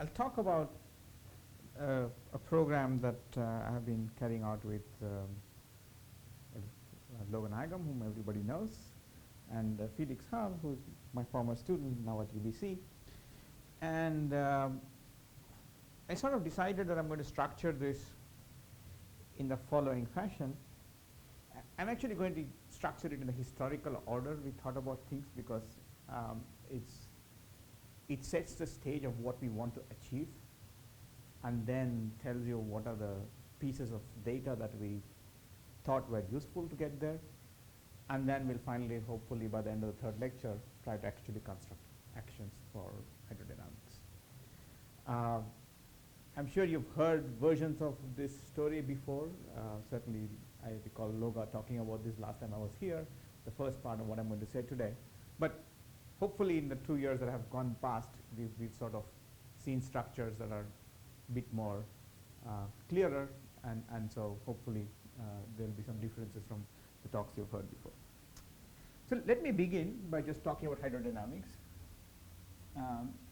I'll talk about a program that I have been carrying out with Logan Igam, whom everybody knows, and Felix Hall, who's my former student now at UBC. And I sort of decided that I'm going to structure this in the following fashion. I'm actually going to structure it in the historical order we thought about things, because it sets the stage of what we want to achieve, and then tells you what are the pieces of data that we thought were useful to get there. And then we'll finally, hopefully by the end of the third lecture, try to actually construct actions for hydrodynamics. I'm sure you've heard versions of this story before. Certainly, I recall Loga talking about this last time I was here, the first part of what I'm going to say today. But hopefully in the 2 years that have gone past, we've sort of seen structures that are a bit more clearer, and so hopefully there'll be some differences from the talks you've heard before. So let me begin by just talking about hydrodynamics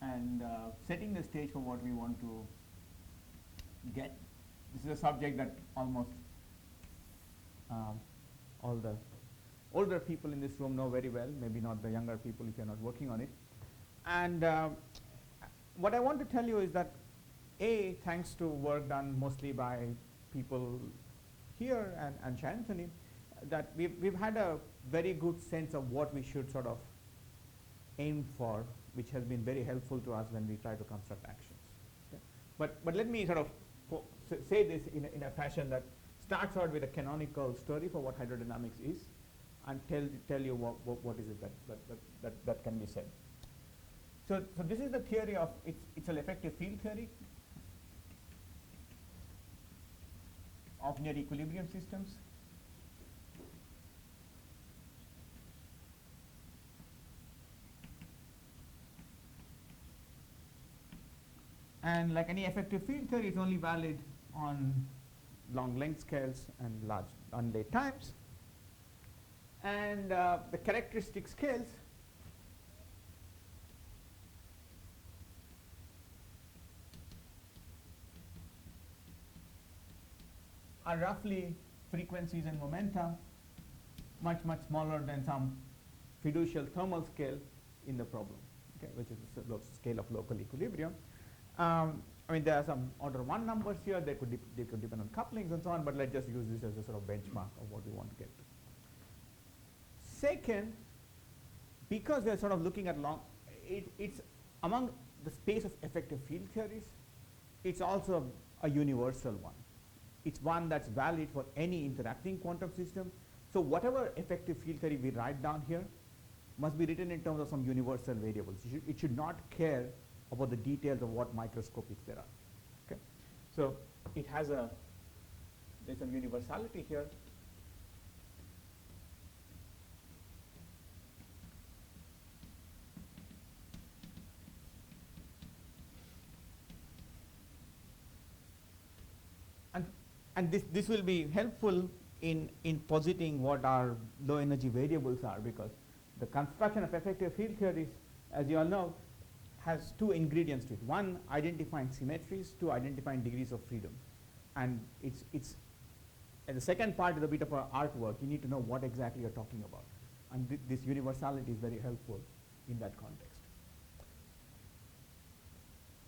and setting the stage for what we want to get. This is a subject that almost all the older people in this room know very well, maybe not the younger people if you're not working on it. And what I want to tell you is that thanks to work done mostly by people here and Shanthony, that we've had a very good sense of what we should sort of aim for, which has been very helpful to us when we try to construct actions. Okay? But let me sort of say this in a fashion that starts out with a canonical story for what hydrodynamics is, and tell you what is it that can be said. So this is the theory of, it's an effective field theory of near equilibrium systems. And like any effective field theory, it's only valid on long length scales and large unlaid times. And the characteristic scales are roughly frequencies and momenta, much smaller than some fiducial thermal scale in the problem, okay, which is the scale of local equilibrium. I mean, there are some order 1 numbers here. They could depend on couplings and so on, but let's just use this as a sort of benchmark of what we want to get to. Second, because we're sort of looking at it's among the space of effective field theories, it's also a universal one. It's one that's valid for any interacting quantum system. So whatever effective field theory we write down here must be written in terms of some universal variables. It should not care about the details of what microscopics there are. Okay, so it has there's some universality here. And this will be helpful in positing what our low energy variables are, because the construction of effective field theories, as you all know, has 2 ingredients to it. 1, identifying symmetries, 2, identifying degrees of freedom. And and the second part is a bit of our artwork. You need to know what exactly you're talking about. And this universality is very helpful in that context.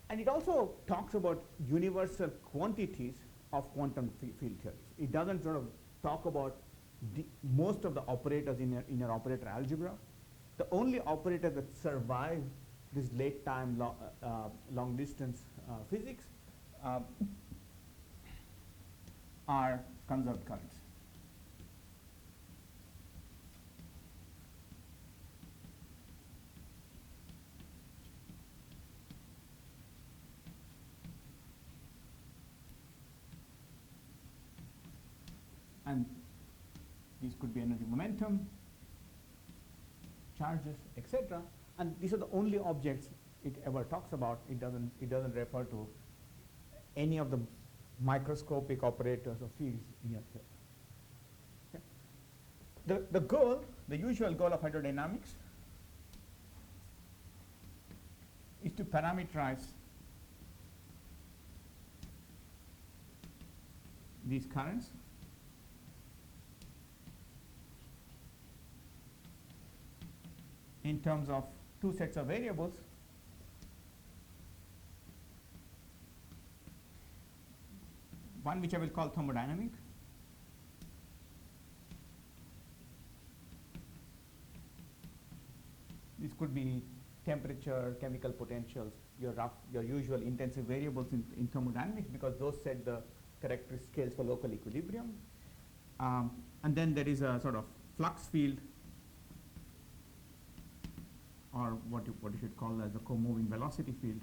And it also talks about universal quantities of quantum field theories. It doesn't sort of talk about most of the operators in your operator algebra. The only operators that survive this late time long distance physics are conserved currents. And these could be energy momentum, charges, etc. And these are the only objects it ever talks about. It doesn't refer to any of the microscopic operators or fields in your theory. Okay. The usual goal of hydrodynamics is to parameterize these currents in terms of two sets of variables. One which I will call thermodynamic, this could be temperature, chemical potentials, your usual intensive variables in thermodynamics, because those set the characteristic scales for local equilibrium. And then there is a sort of flux field, or what you should call as a co-moving velocity field.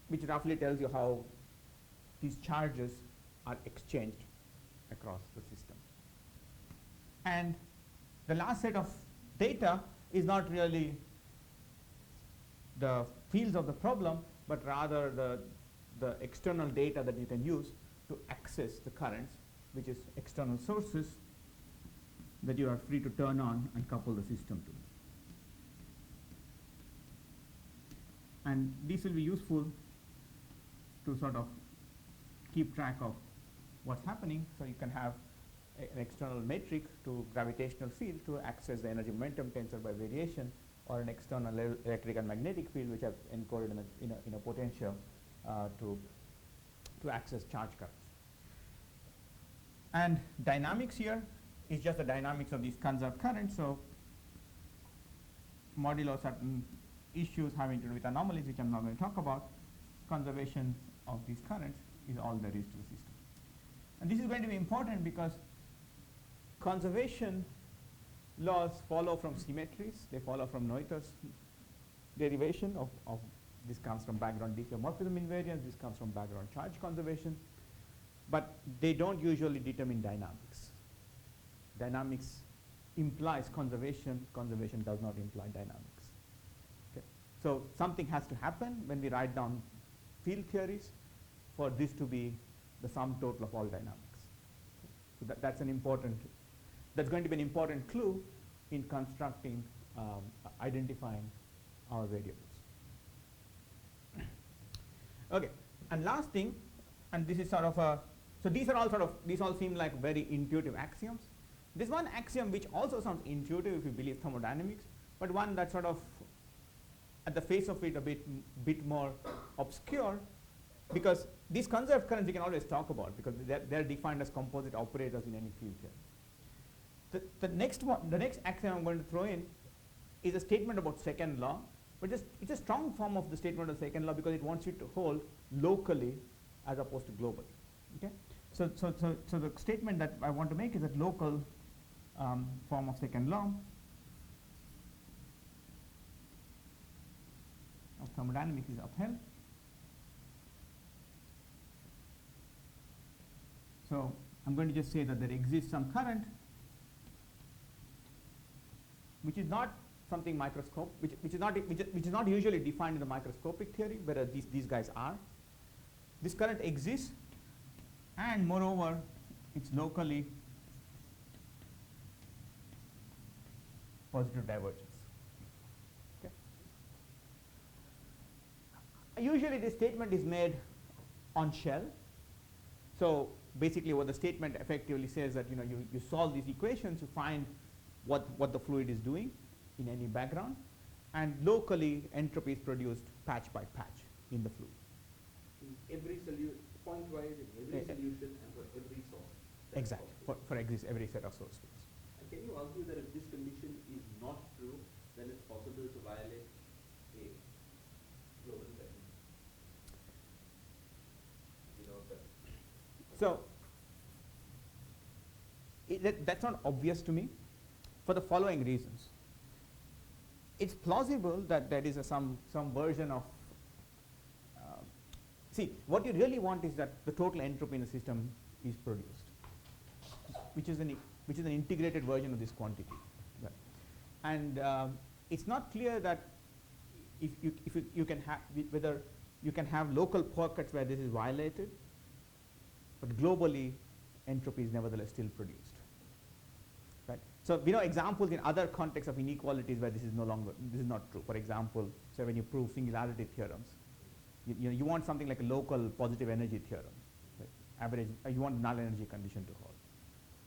Which roughly tells you how these charges are exchanged across the system. And the last set of data is not really the fields of the problem, but rather the external data that you can use to access the currents, which is external sources that you are free to turn on and couple the system to. And this will be useful to sort of keep track of what's happening. So you can have an external metric to gravitational field to access the energy momentum tensor by variation, or an external electric and magnetic field which I've encoded in a potential to access charge currents. And dynamics here is just the dynamics of these conserved currents. So modulo certain issues having to do with anomalies, which I'm not going to talk about, conservation of these currents is all there is to the system. And this is going to be important because conservation laws follow from symmetries. They follow from Noether's derivation of this comes from background diffeomorphism invariance, this comes from background charge conservation, but they don't usually determine dynamics. Dynamics implies conservation, conservation does not imply dynamics. Okay. So something has to happen when we write down field theories for this to be the sum total of all dynamics. So that's going to be an important clue in constructing, identifying our variables. Okay, and last thing, and this is sort of a, so these all seem like very intuitive axioms. This one axiom which also sounds intuitive if you believe thermodynamics, but one that sort of at the face of it a bit more obscure, because these conserved currents you can always talk about because they're defined as composite operators in any field theory. The next axiom I'm going to throw in is a statement about second law, but it's a strong form of the statement of second law because it wants you to hold locally as opposed to globally. Okay, so the statement that I want to make is that local form of second law of thermodynamics is upheld. So I'm going to just say that there exists some current which is not something which is not usually defined in the microscopic theory, whereas these guys are. This current exists, and moreover, it's locally positive divergence. Okay. Usually, this statement is made on shell. So basically, what the statement effectively says that you solve these equations, you find what the fluid is doing in any background, and locally entropy is produced patch by patch in the fluid. In every point-wise in every solution and for every source. Exactly, for every set of source fields. And can you argue that if this condition is not true, then it's possible to violate a global setting? So that's not obvious to me for the following reasons. It's plausible that there is some version of see, what you really want is that the total entropy in the system is produced, which is an integrated version of this quantity. Right. And it's not clear that if you can have whether you can have local pockets where this is violated, but globally entropy is nevertheless still produced. Right. So we know examples in other contexts of inequalities where this is not true. For example, so when you prove singularity theorems, you want something like a local positive energy theorem, right? Average, you want null energy condition to hold.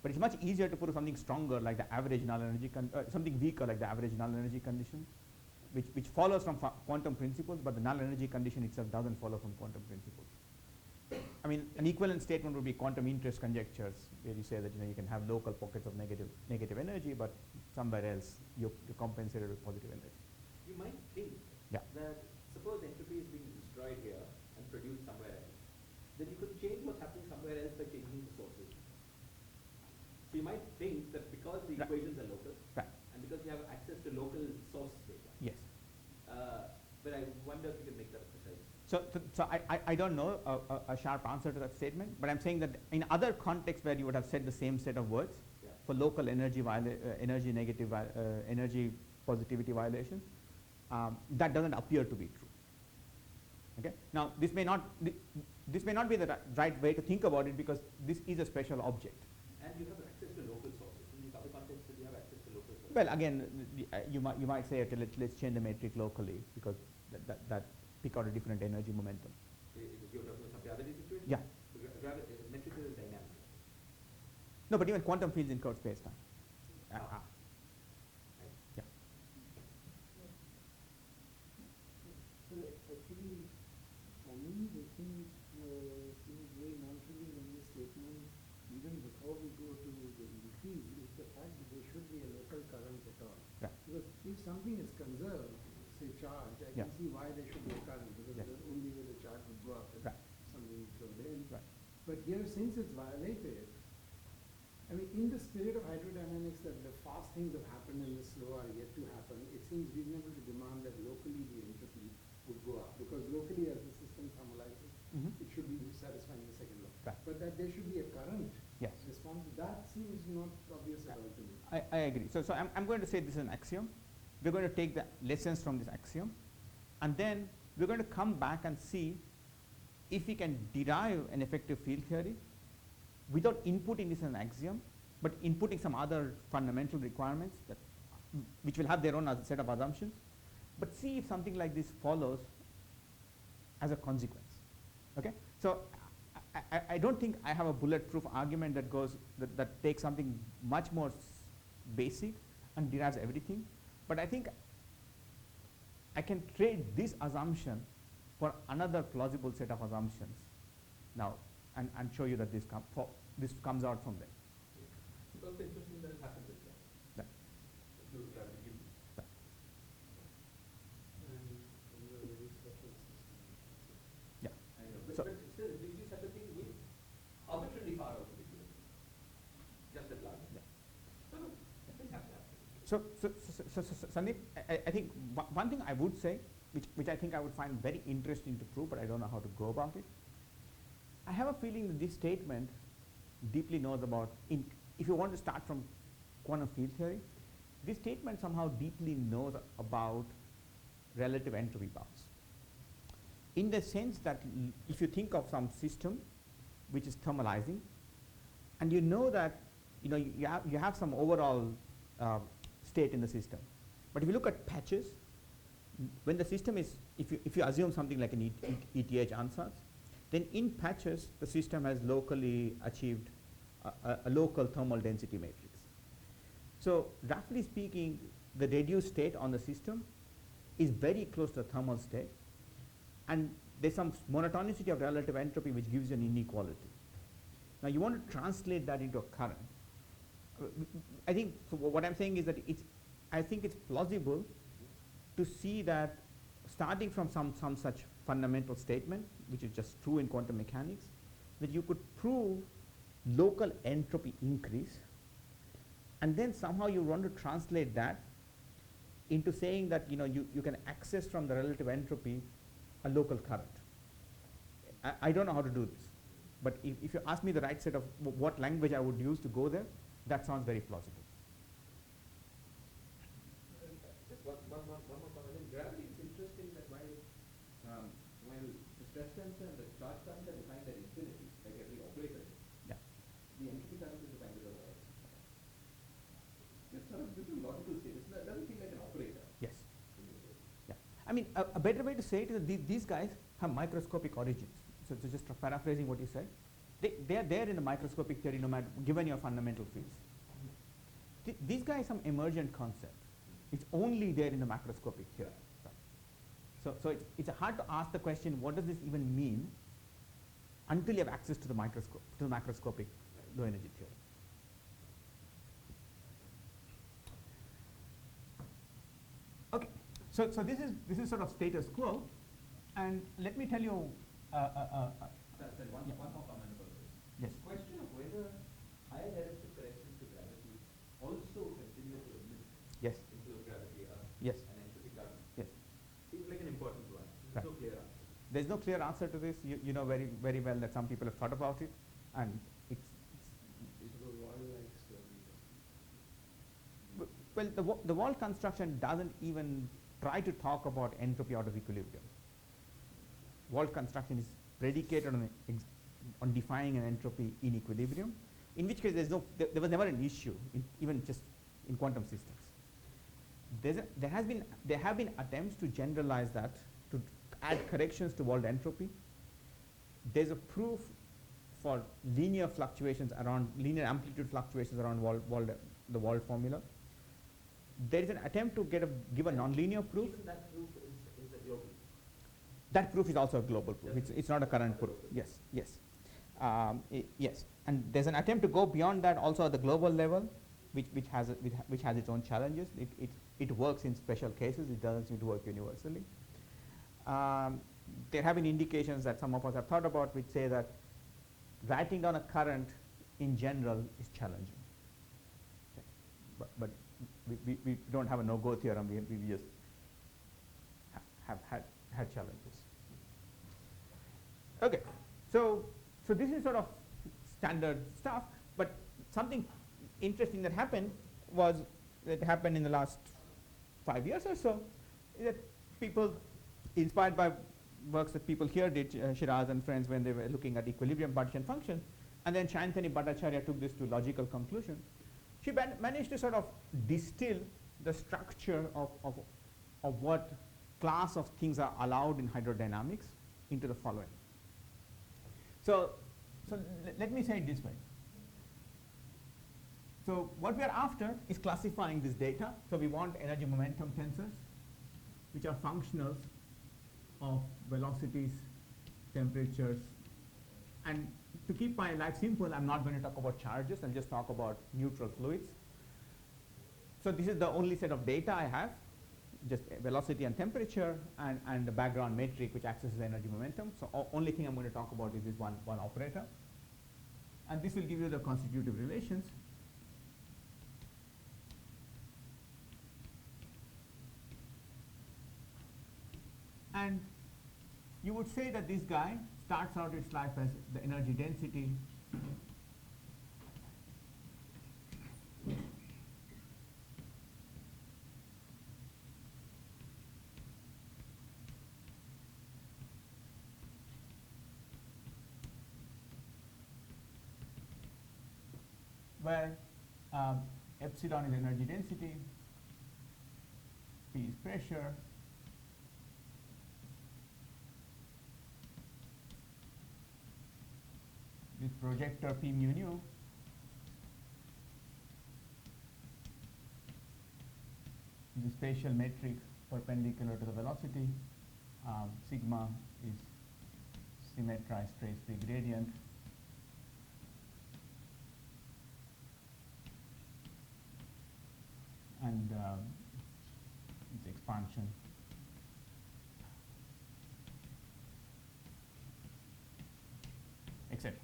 But it's much easier to prove something stronger like the average null energy, something weaker like the average null energy condition, which follows from quantum principles, but the null energy condition itself doesn't follow from quantum principles. I mean, an equivalent statement would be quantum interest conjectures, where you say that you can have local pockets of negative energy, but somewhere else you compensate it with positive energy. You might think that suppose entropy is being destroyed here and produced somewhere else, then you could change what's happening somewhere else by changing the sources. So you might think that because the equations are local, and because you have access to local source data. Yes. But I wonder if you can make that precise. So I don't know a sharp answer to that statement, but I'm saying that in other contexts where you would have said the same set of words for local energy energy positivity violations, that doesn't appear to be true. Okay. Now this may not be the right way to think about it, because this is a special object. And you have access to local sources. In these other contexts, you have access to local sources. Well, again, you might say, okay, let's change the metric locally, because that pick out a different energy momentum. You're talking about some gravity situation? Yeah. Metric is dynamic. No, but even quantum fields in curved space-time. Right. Yeah. So actually, for me, the thing seems very non-trivial in this statement, even before we go to the increase, is the fact that there should be a local current at all. Right. Because if something is conserved, say charge, I can see why there should be a current, because the only way the charge would go up is something flowed in. Right. But here, since it's violated, I mean, in the spirit of hydrodynamics, that the fast things have happened and the slow are yet to happen, it seems reasonable to demand that locally the entropy would go up, because locally as the system thermalizes, it should be satisfying the second law. Right. But that there should be a current Yes. response, that seems not obvious at all to me. I agree. So I'm going to say this is an axiom. We're going to take the lessons from this axiom, and then we're going to come back and see if we can derive an effective field theory without inputting this as an axiom, but inputting some other fundamental requirements which will have their own set of assumptions, but see if something like this follows as a consequence. Okay? So I don't think I have a bulletproof argument that goes that takes something much more basic and derives everything, but I think I can trade this assumption for another plausible set of assumptions now, and show you that this comes out from there. It's also interesting that it happens in time. Right. Fluid gravity gives you. Right. And a very special system. Yeah. I know. So But still, if you do such a thing with arbitrarily far out of the universe, just at large. Yeah. No, things have to happen. So Sandeep, I think one thing I would say, which I think I would find very interesting to prove, but I don't know how to go about it. I have a feeling that this statement deeply knows about, if you want to start from quantum field theory, this statement somehow deeply knows about relative entropy bounds. In the sense that if you think of some system which is thermalizing, and you know that you have some overall state in the system, but if you look at patches, when the system is, if you assume something like an ETH ansatz, then in patches the system has locally achieved a local thermal density matrix. So roughly speaking, the reduced state on the system is very close to the thermal state, and there's some monotonicity of relative entropy which gives you an inequality. Now you want to translate that into a current. I think what I'm saying is that I think it's plausible to see that starting from some such fundamental statement, which is just true in quantum mechanics, that you could prove local entropy increase, and then somehow you want to translate that into saying that you can access from the relative entropy a local current. I don't know how to do this, but if you ask me the right set of what language I would use to go there, that sounds very plausible. Just one more comment. In gravity, it's interesting that while the stress tensor and the charge current are defined at infinity, like every operator is, Yeah. the entropy current is defined at a void. this is a logical state. It doesn't feel like an operator. Yes. Yeah. I mean, a better way to say it is that these guys have microscopic origins. So just paraphrasing what you said, they are there in the microscopic theory no matter, given your fundamental fields. These guys are some emergent concept. It's only there in the macroscopic theory. Right. So it's hard to ask the question, what does this even mean, until you have access to the microscope, to the macroscopic low energy theory. Okay, so this is sort of status quo, and let me tell you. Sorry, one more comment about this. Yes. The question of whether higher directive corrections to gravity also continue to emit Yes. into gravity Yes. and entropy current Yes. seems like an important one. Right. There's no clear answer. There's no clear answer to this. You know very well that some people have thought about it, and it's So the wall likes to well, the wall construction doesn't even try to talk about entropy out of equilibrium. Wall construction is predicated on defining an entropy in equilibrium, in which case there was never an issue, even just in quantum systems. There have been attempts to generalize that, to add corrections to walled entropy. There's a proof for linear fluctuations around, linear amplitude fluctuations around the walled formula. There is an attempt to give a nonlinear proof. Even that proof is a global. That proof is also a global proof. It's not a current proof. Yes, yes. Yes. And there's an attempt to go beyond that also at the global level, which has its own challenges. It works in special cases. It doesn't seem to work universally. There have been indications that some of us have thought about which say that writing down a current in general is challenging. Okay. But we don't have a no-go theorem. We just have had challenges. Okay, so this is sort of standard stuff. But something interesting that happened in the last 5 years or so, is that people, inspired by works that people here did, Shiraz and friends, when they were looking at equilibrium partition functions, and then Shantanu Bhattacharya took this to logical conclusion. She managed to sort of distill the structure of what class of things are allowed in hydrodynamics into the following. So let me say it this way. So what we are after is classifying this data. So we want energy momentum tensors, which are functionals of velocities, temperatures, and to keep my life simple, I'm not going to talk about charges. I'll just talk about neutral fluids. So this is the only set of data I have, just velocity and temperature, and the background metric which accesses energy momentum. So only thing I'm going to talk about is this one operator. And this will give you the constitutive relations. And you would say that this guy starts out its life as the energy density where epsilon is energy density, P is pressure, this projector P mu nu is the spatial metric perpendicular to the velocity. Sigma is symmetrized trace-free gradient. And its expansion. Etc.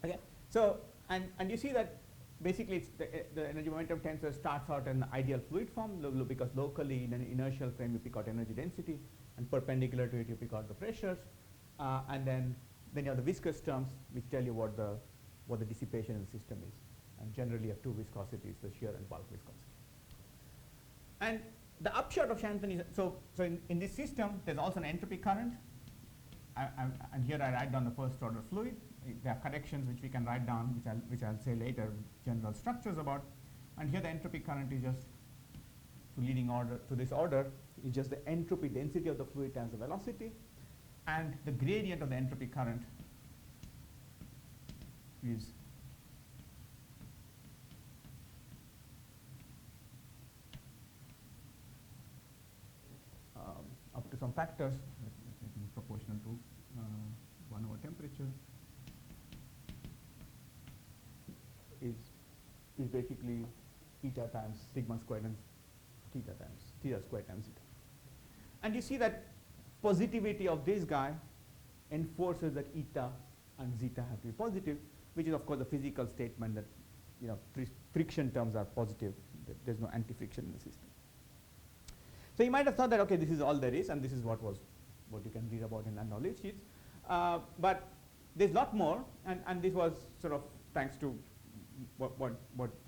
Okay. So and you see that basically it's the energy momentum tensor starts out in the ideal fluid form because locally in an inertial frame you pick out energy density, and perpendicular to it you pick out the pressures, and then you have the viscous terms which tell you what the dissipation in the system is, and generally you have two viscosities, the shear and bulk viscosity. And the upshot of Shantanu is, so in this system there's also an entropy current, and here I write down the first order fluid. There are corrections which we can write down, which I'll say later, general structures about. And here the entropy current is just to leading order to this order is just the entropy density of the fluid times the velocity, and the gradient of the entropy current is up to some factors, let me proportional to 1 over temperature, is basically eta times sigma squared and theta squared times zeta. And you see that positivity of this guy enforces that eta and zeta have to be positive, which is of course the physical statement that friction terms are positive. There's no anti-friction in the system. So you might have thought that okay, this is all there is, and this is what you can read about in the knowledge sheets. But there's a lot more, and this was sort of thanks to what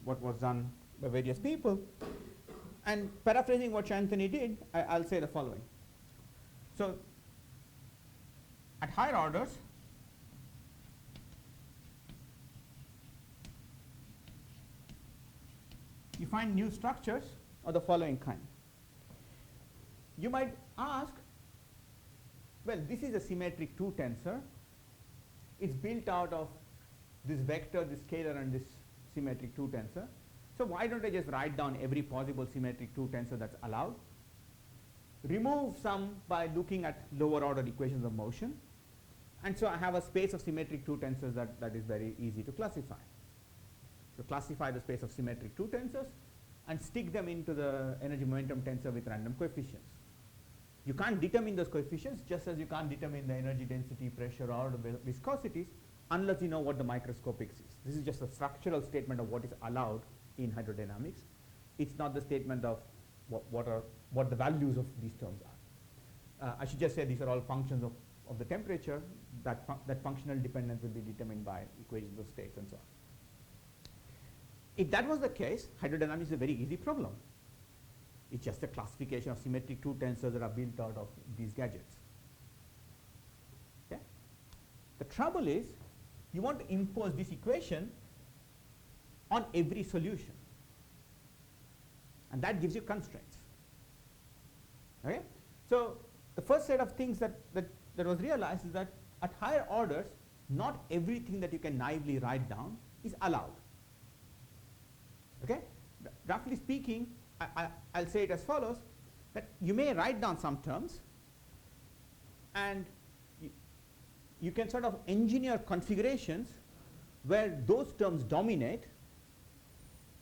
was done by various people. And paraphrasing what Anthony did, I'll say the following. So at higher orders, you find new structures of the following kind. You might ask, well, this is a symmetric 2 tensor. It's built out of this vector, this scalar, and this symmetric 2 tensor. So why don't I just write down every possible symmetric 2 tensor that's allowed? Remove some by looking at lower order equations of motion. And so I have a space of symmetric 2 tensors that is very easy to classify. So classify the space of symmetric 2 tensors and stick them into the energy momentum tensor with random coefficients. You can't determine those coefficients just as you can't determine the energy density, pressure, or the viscosities unless you know what the microscopics is. This is just a structural statement of what is allowed in hydrodynamics. It's not the statement of what the values of these terms are. I should just say these are all functions of the temperature. That functional dependence will be determined by equations of states and so on. If that was the case, hydrodynamics is a very easy problem. It's just a classification of symmetric 2 tensors that are built out of these gadgets. Okay? The trouble is, you want to impose this equation on every solution. And that gives you constraints. Okay? So the first set of things that was realized is that at higher orders, not everything that you can naively write down is allowed. Okay? Roughly speaking, I'll say it as follows, that you may write down some terms and you can sort of engineer configurations where those terms dominate,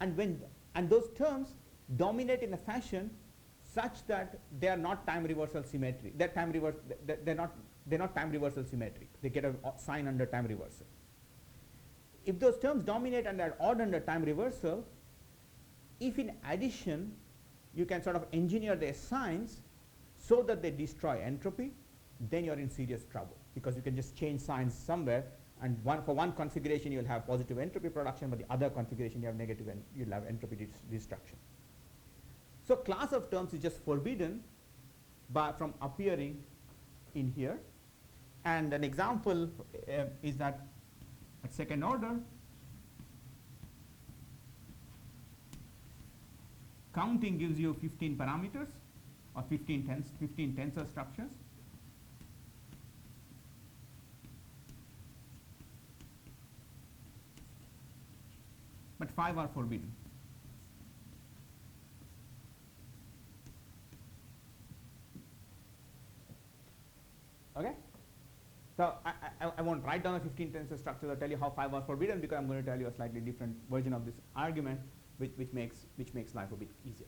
and those terms dominate in a fashion such that they are not time reversal symmetric. They're not time reversal symmetric. They get a sign under time reversal. If those terms dominate and are odd under time reversal, if in addition you can sort of engineer their signs so that they destroy entropy, then you're in serious trouble, because you can just change signs somewhere, and for one configuration you'll have positive entropy production, but the other configuration you have negative, and you'll have entropy destruction. So class of terms is just forbidden from appearing in here. And an example is that at second order, counting gives you 15 parameters or 15 tensor structures. But 5 are forbidden. Okay? So I won't write down the 15 tensor structures. I'll tell you how 5 are forbidden, because I'm going to tell you a slightly different version of this argument, which makes life a bit easier.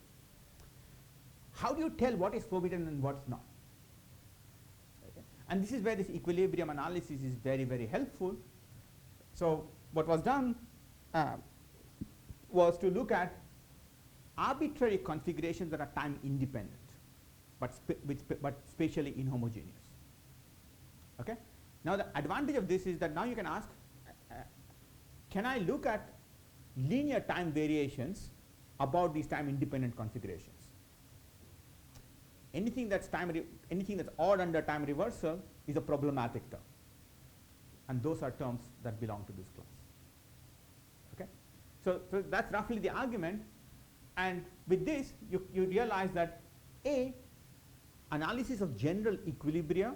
How do you tell what is forbidden and what's not? Okay. And this is where this equilibrium analysis is very, very helpful. So what was done was to look at arbitrary configurations that are time independent, but spatially inhomogeneous. Okay? Now the advantage of this is that now you can ask, can I look at linear time variations about these time independent configurations? Anything that's odd under time reversal is a problematic term, and those are terms that belong to this class. Okay? So that's roughly the argument. And with this, you realize that A, analysis of general equilibria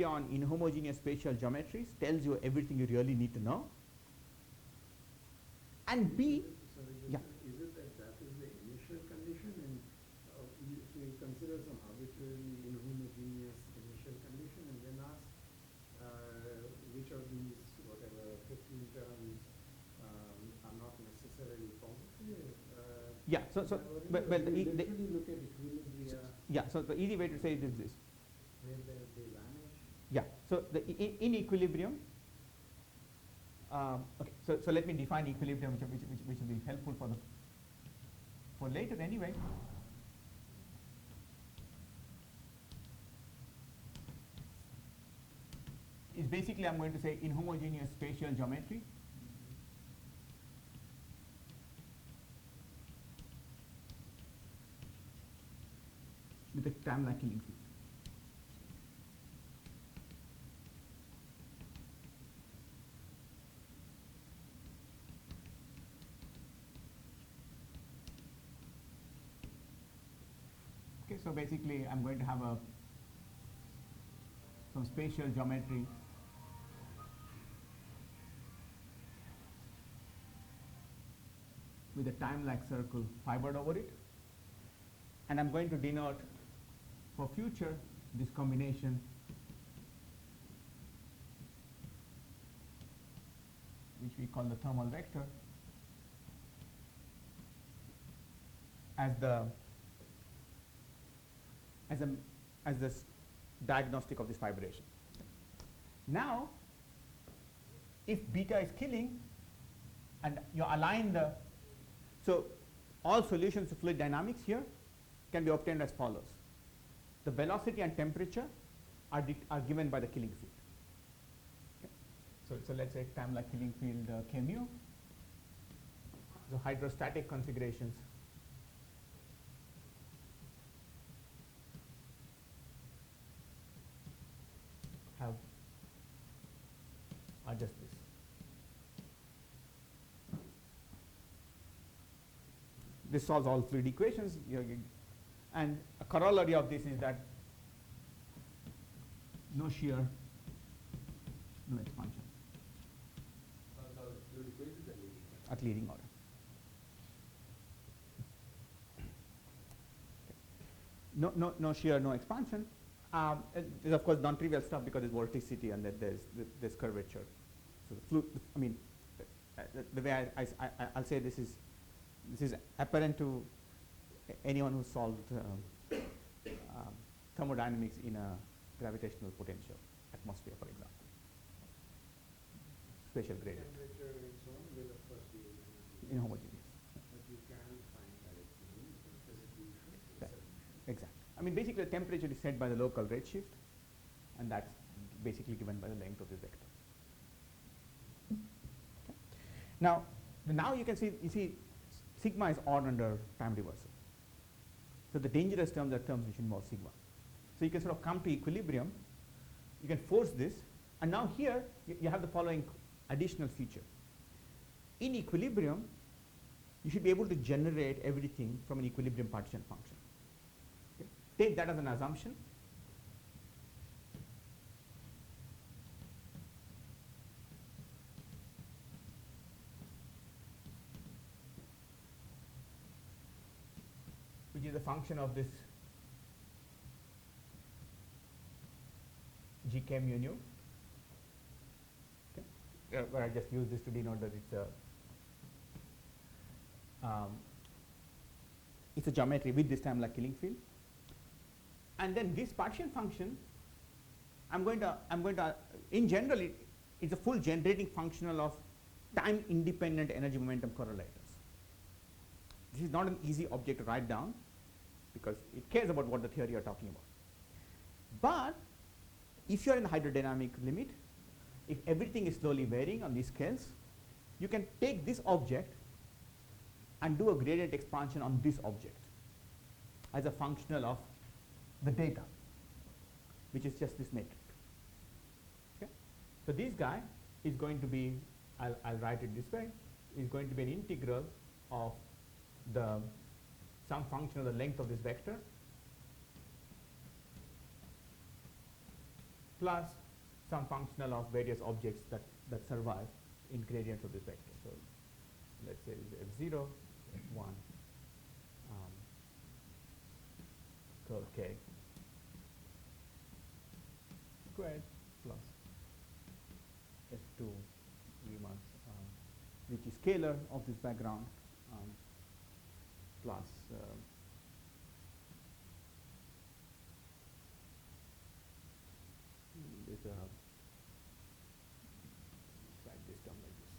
on inhomogeneous spatial geometries tells you everything you really need to know. And B, Sorry, yeah. is it that that is the initial condition, and so you consider some arbitrarily inhomogeneous initial condition, and then ask which of these, whatever, 15 terms are not necessarily positive? Yeah, so well, the literally look at equilibria yeah, so the easy way to say it is this. where they vanish. Yeah, so the in equilibrium, okay, so let me define equilibrium, which will be helpful for later anyway. Is basically, I'm going to say inhomogeneous spatial geometry with a time-like killing field. Okay, so basically, I'm going to have some spatial geometry with a time-like circle fibered over it, and I'm going to denote for future this combination which we call the thermal vector as the diagnostic of this fibration. Now, if beta is killing, and you align so all solutions to fluid dynamics here can be obtained as follows. The velocity and temperature are given by the killing field. Okay. So let's say time-like killing field K mu. So hydrostatic configurations are just this. This solves all fluid equations, and a corollary of this is that no shear, no expansion Fluid equations at leading order. No shear, no expansion. There's of course non-trivial stuff because there's vorticity and that there's curvature. So the fluid, I mean, the way I'll say this is apparent to anyone who solved thermodynamics in a gravitational potential atmosphere, for example. Spatial gradient. Temperature and so on will of course be Inhomogeneous. but you can find directly physically Right. Exactly. I mean, basically the temperature is set by the local redshift, and that's basically given by the length of this vector. Okay. Now you can see sigma is odd under time reversal. So the dangerous terms are terms which involve sigma. So you can sort of come to equilibrium, you can force this, and now here you have the following additional feature. In equilibrium, you should be able to generate everything from an equilibrium partition function. Okay. Take that as an assumption. Which is a function of this gk mu nu. Okay. Where I just use this to denote that it's a geometry with this time-like killing field. And then this partition function, I'm going to in general it's a full generating functional of time-independent energy momentum correlators. This is not an easy object to write down because it cares about what the theory you're talking about. But if you're in the hydrodynamic limit, if everything is slowly varying on these scales, you can take this object and do a gradient expansion on this object as a functional of the data, which is just this matrix. Okay? So this guy is going to be, I'll write it this way, is going to be an integral of the some function of the length of this vector plus some functional of various objects that survive in gradients of this vector. So let's say this is f0, f1, curl k squared plus f2 Riemann, which is scalar of this background, plus this write this term like this.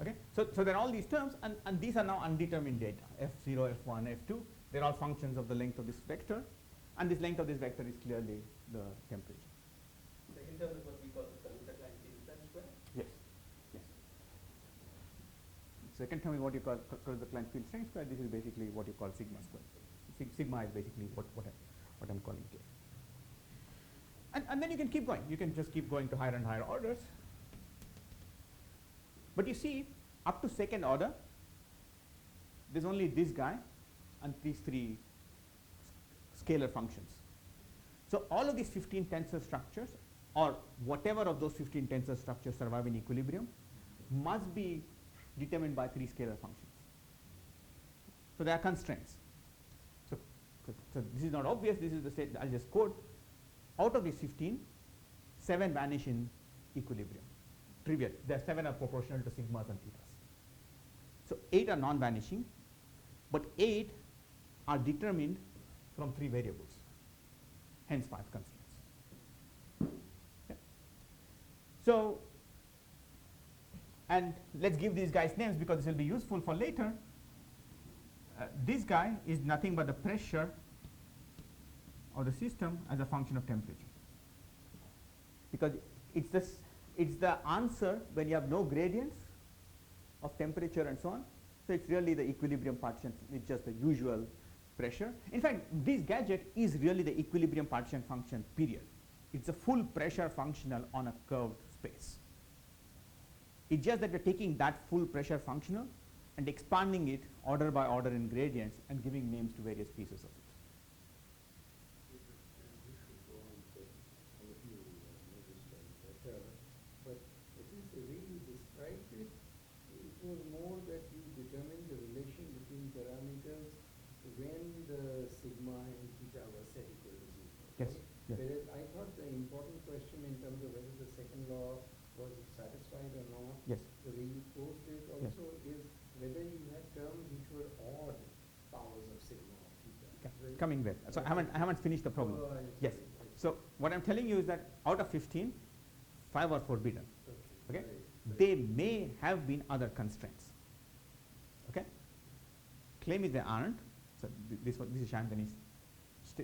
Okay, so there are all these terms, and these are now undetermined data. F0, F1, F2, they're all functions of the length of this vector, and this length of this vector is clearly the temperature. Second term is what we call the Kaluta-Klein field strength square? Yes, yes. Second term is what you call the Klein field strength square. This is basically what you call sigma square. Sigma is basically what I'm calling K. And then you can keep going. You can just keep going to higher and higher orders. But you see, up to second order, there's only this guy and these three scalar functions. So all of these 15 tensor structures, or whatever of those 15 tensor structures survive in equilibrium, must be determined by three scalar functions. So there are constraints. So this is not obvious. This is the state. I'll just quote. Out of these 15, 7 vanish in equilibrium. Trivial. The 7 are proportional to sigmas and thetas. So 8 are non-vanishing, but 8 are determined from 3 variables. Hence 5 constraints. Okay. So, and let's give these guys names because this will be useful for later. This guy is nothing but the pressure of the system as a function of temperature, because it's the answer when you have no gradients of temperature and so on. So it's really the equilibrium partition with just the usual pressure. In fact, this gadget is really the equilibrium partition function, period. It's a full pressure functional on a curved space. It's just that we're taking that full pressure functional and expanding it order by order in gradients and giving names to various pieces of it. But at least the way you described it, it was more that you determined the relation between parameters when the sigma and theta were set equal to 0. Yes. Right? Yes. Whereas I thought the important question in terms of whether the second law was satisfied or not, Yes. the way you posed it also is whether you had terms which were odd powers of sigma or theta. Okay. Right? Coming there. So I haven't finished the problem. Oh, I'm Yes. sorry. So what I'm telling you is that out of 15, 5 are forbidden. Okay? Right. They may have been other constraints. Okay? Claim is they aren't. So this is Champagne's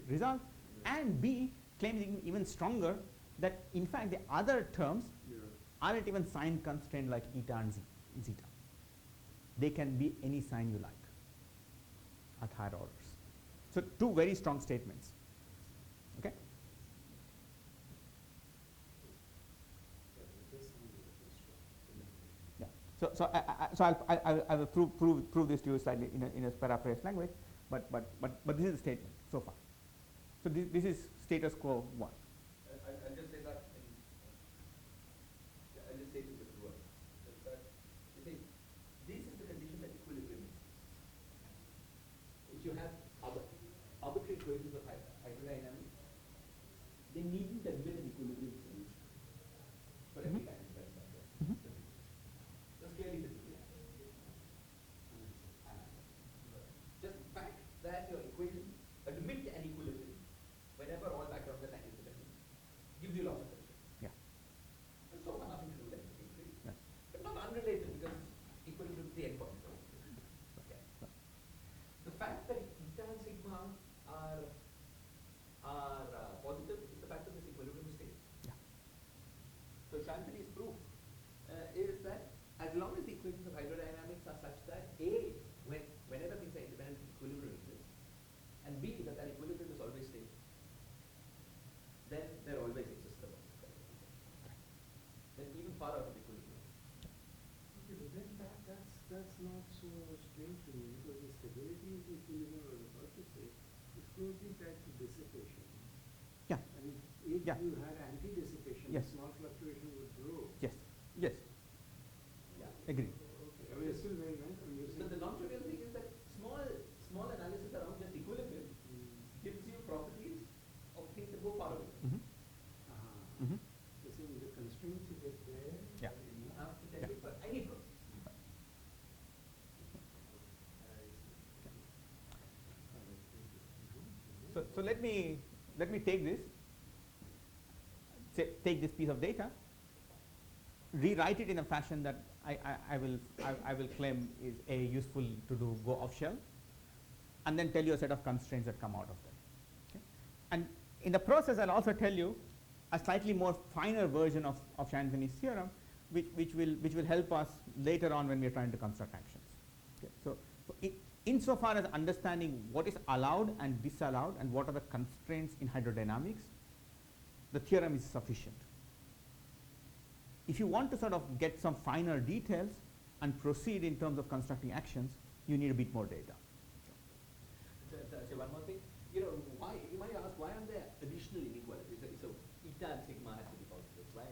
result. And B, claim is even stronger that in fact the other terms aren't even sign constrained like eta and zeta. They can be any sign you like at higher orders. So 2 very strong statements. Okay? Yeah. So I will prove this to you slightly in a paraphrased language, but this is the statement so far. So this is status quo 1. I'll just say that I'll just say this in two words. That you see, this is the condition that equilibrium exists. If you have arbitrary equations of hydrodynamics, they needn't admit an equilibrium solution for every kind of structure. That's clearly this is the answer. Just the fact that your equations admit an equilibrium whenever all backgrounds are tangent dependent gives you lots of pressure. Yeah. And so far nothing to do with entropy increase. Yeah. But not unrelated because equilibrium is the endpoint. Okay. The fact that eta and sigma are positive is the fact that this equilibrium is stable. Yeah. So Champagne's proof is that as long as the equations of hydrodynamics are such that A, whenever things are independent, equilibrium exists, and B, that equilibrium is always stable, then far out of equilibrium. Okay, but then that's not so strange to me, because the stability of the equilibrium, I was about to say, is closely tied to dissipation. Yeah. I mean, if Yeah. you had anti-dissipation, Yes. small fluctuation would grow. Yes. Yes. Yeah. Agree. Okay, I mean, it's still very nice. I mean, you're So saying. the non-trivial thing is that small analysis around just equilibrium gives you properties of things that go far away. Mm-hmm. Mm-hmm. So saying the constraints you get there. Yeah. are enough. Enough to tell you for any process. So let me take this, take this piece of data, rewrite it in a fashion that I will claim is useful to do go off shell, and then tell you a set of constraints that come out of that. Okay? And in the process, I'll also tell you a slightly more finer version of Shanzini's theorem, which will help us later on when we are trying to construct actions. Okay? So insofar as understanding what is allowed and disallowed and what are the constraints in hydrodynamics, the theorem is sufficient. If you want to sort of get some finer details and proceed in terms of constructing actions, you need a bit more data. So one more thing, why you might ask, why aren't there additional inequalities? So eta and sigma has to be positive. Why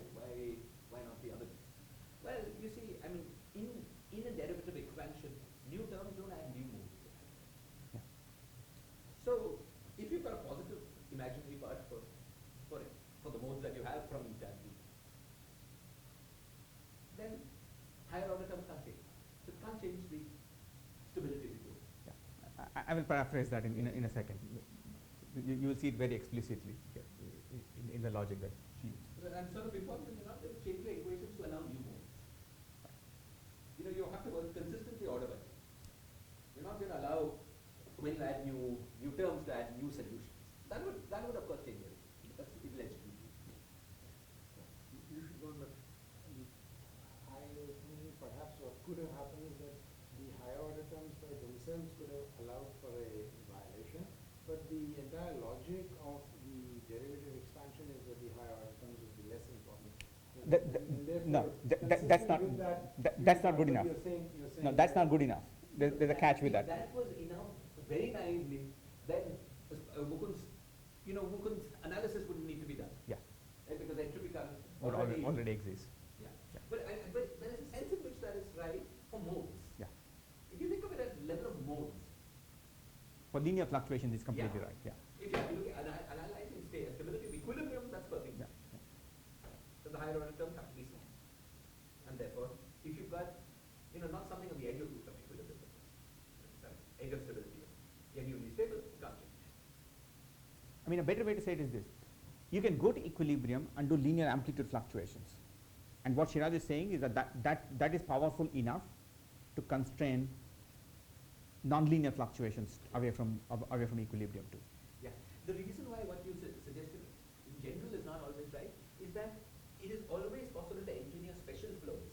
not the other? Well, you see, I mean, in a derivative expansion, new terms don't add new modes. Yeah. So if you've got a positive imaginary part for the modes that you have from eta and beta, then higher order terms can't change. So it can't change the stability of the equation. Yeah. I will paraphrase that in a second. You will see it very explicitly here in the logic that she used. And sort of important, you're not going to change your equations to allow new modes. You have to work consistently order by order. You're not going to allow, when you add new terms, to add new solutions. That would of course change everything. That's illegitimate. You should go on, but I was thinking perhaps what could have happened is that the higher order terms by themselves could have allowed for a violation, but the entire logic of the derivative expansion is that the higher order terms would be less important. That's not good enough. You're saying No, that's not good enough. There's a catch with that. If that was enough, very naively, then Mukund's analysis wouldn't need to be done. Yeah. Right? Because entropy current Already exists. Yeah. But there is a sense in which that is right for modes. Yeah. If you think of it at level of modes, For linear fluctuations, it's completely Yeah. right. Yeah. if you look at analyzing stability of equilibrium, that's perfect. Yeah. So the higher order terms have to be small. And therefore, if you've got, not something on the edge of equilibrium, edge of stability, genuinely stable, you can't change. I mean, a better way to say it is this. You can go to equilibrium and do linear amplitude fluctuations. And what Shiraj is saying is that is powerful enough to constrain nonlinear fluctuations away from equilibrium too. Yeah. The reason why what you suggested in general is not always right is that it is always possible to engineer special flows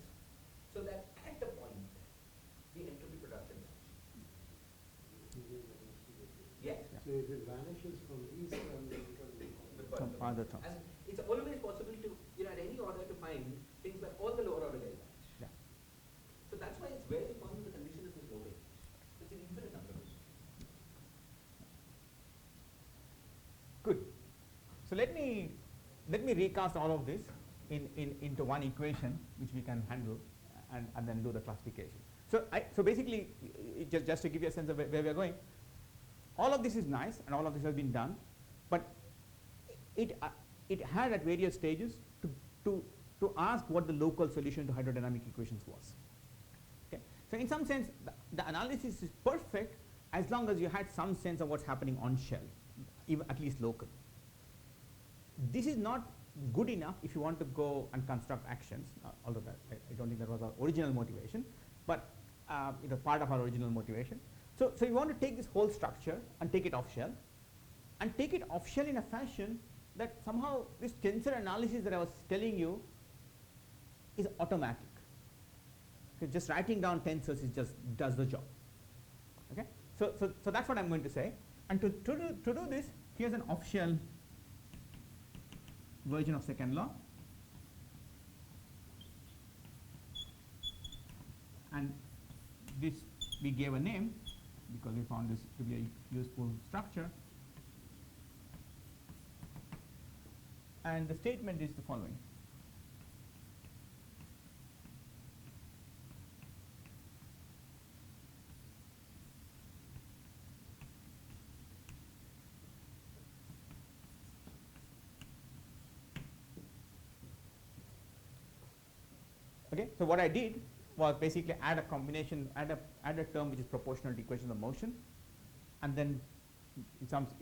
so that at a point the entropy production vanishes. Yes. Yeah. So if it vanishes from these terms, it becomes From other terms. And it's always possible to, at any order to find things where all the lower order guys vanish. Yeah. So that's why it's very important the condition is this low range. It's an infinite number of things. Good. So let me recast all of this into one equation which we can handle and then do the classification. So basically, just to give you a sense of where we are going, all of this is nice and all of this has been done, but it had at various stages to ask what the local solution to hydrodynamic equations was. Okay. So in some sense, the analysis is perfect as long as you had some sense of what's happening on shell, even at least local. This is not good enough if you want to go and construct actions, although I don't think that was our original motivation, but it was part of our original motivation. So you want to take this whole structure and take it off shell, and take it off shell in a fashion that somehow this tensor analysis that I was telling you is automatic. Okay, just writing down tensors does the job. Okay, so that's what I'm going to say. And to do this, here's an off shell version of second law. we gave a name because we found this to be a useful structure. And the statement is the following. Okay, so what I did was basically add a combination, add a term which is proportional to equation of motion, and then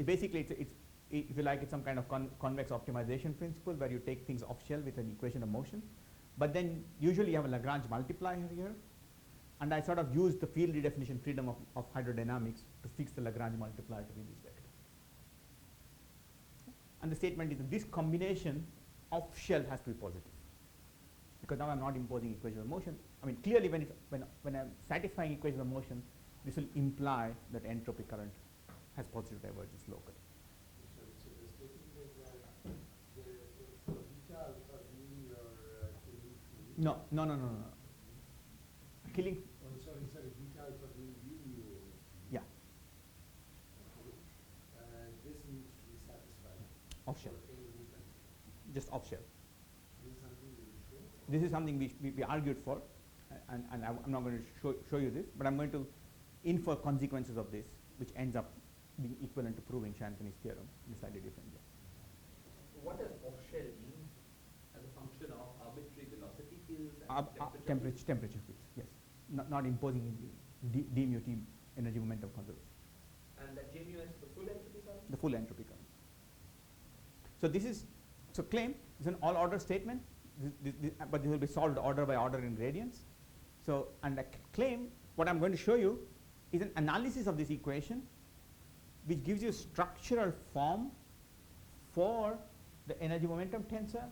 basically it's if you like, it's some kind of convex optimization principle where you take things off shell with an equation of motion, but then usually you have a Lagrange multiplier here, and I sort of used the field redefinition freedom of hydrodynamics to fix the Lagrange multiplier to be this vector. And the statement is that this combination of shell has to be positive, because now I'm not imposing equation of motion. I mean, clearly when I'm satisfying equation of motion, this will imply that entropy current has positive divergence locally. So the statement is that for beta alpha v or killing field. No. Killing. Oh, sorry. Beta alpha v u. Yeah. Okay. This needs to be satisfied. Off shell. For any movement. Just off shell. This is something you will show. This is something we argued for, and I'm not going to show you this, but I'm going to infer consequences of this, which ends up being equivalent to proving Champagne's theorem in a slightly different way. What does off-shell mean as a function of arbitrary velocity fields and Temperature fields, yes. Not imposing d mu t energy momentum conservation. And that J mu is the full entropy current? The full entropy current. So claim is an all order statement, but this will be solved order by order in gradients. So, and a claim, what I'm going to show you is an analysis of this equation which gives you structural form for the energy momentum tensor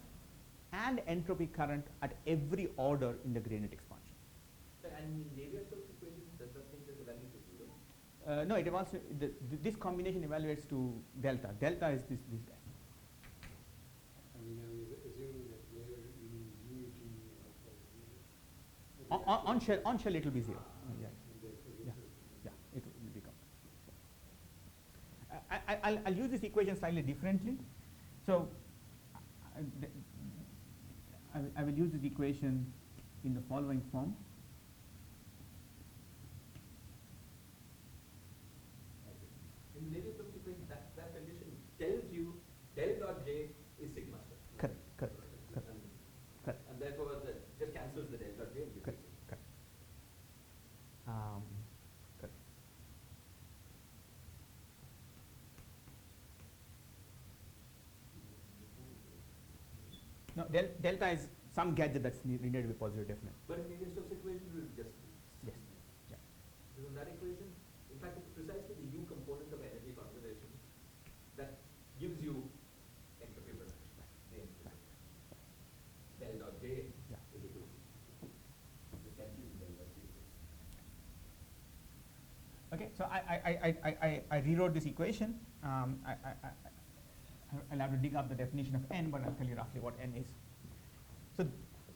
and entropy current at every order in the gradient expansion. And in Navier-Stokes equation, does that make this evaluate to zero? No, it evolves. This combination evaluates to delta. Delta is this guy. I mean, I'm assuming that there you mean d mu t alpha is zero. On shell it will be zero. Yeah. And therefore Yeah. this is Yeah, it will become. I'll use this equation slightly differently. So I will use this equation in the following form. In Navier-Stokes equation, that condition tells you del dot j is sigma square. Correct. And therefore, just cancels the del dot j and gives you Correct. sigma. Correct. Correct. No, delta is some gadget that's needed to be positive definite. But in Navier-Stokes equation, it will just Yes. Yeah. because in that equation, in fact, it's precisely the u component of energy conservation that gives you entropy production. The entropy. Del dot j Yeah. is equal to just cancels del dot j. Okay, so I rewrote this equation. I'll have to dig up the definition of n, but I'll tell you roughly what n is. So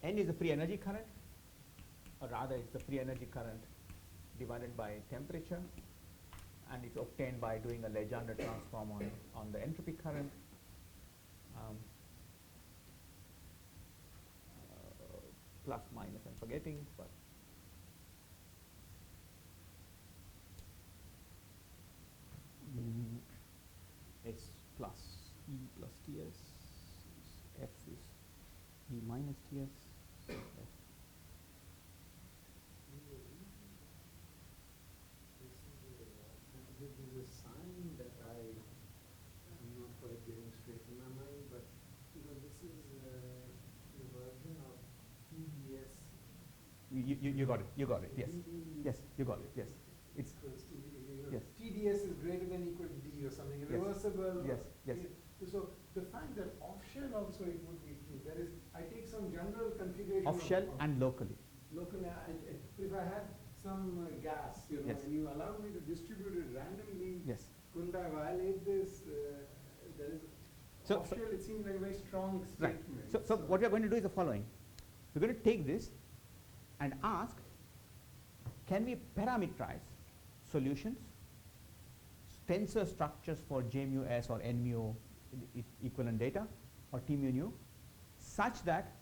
n is the free energy current, or rather it's the free energy current divided by temperature, and it's obtained by doing a Legendre transform on the entropy current. Plus, minus, I'm forgetting, but S plus E plus Ts, F is E minus Ts, so F. This is a sign that I'm not quite getting straight in my mind, but this is the version of TDS. You got it. You got it. Yes. Yes. You got it. Yes. It's yes. TDS is greater than equal to D or something. Yes. Reversible. Yes. Yes. So the fact that off shell also it would be true. That is, I take some general configuration Off shell of and locally. locally. If I had some gas, Yes. and you allow me to distribute it randomly, Yes. couldn't I violate this? That is, So- off shell, it seems like a very strong Right. statement. So what we are going to do is the following. We're going to take this and ask, can we parameterize solutions, tensor structures for J mu S or N mu equivalent data or T mu nu such that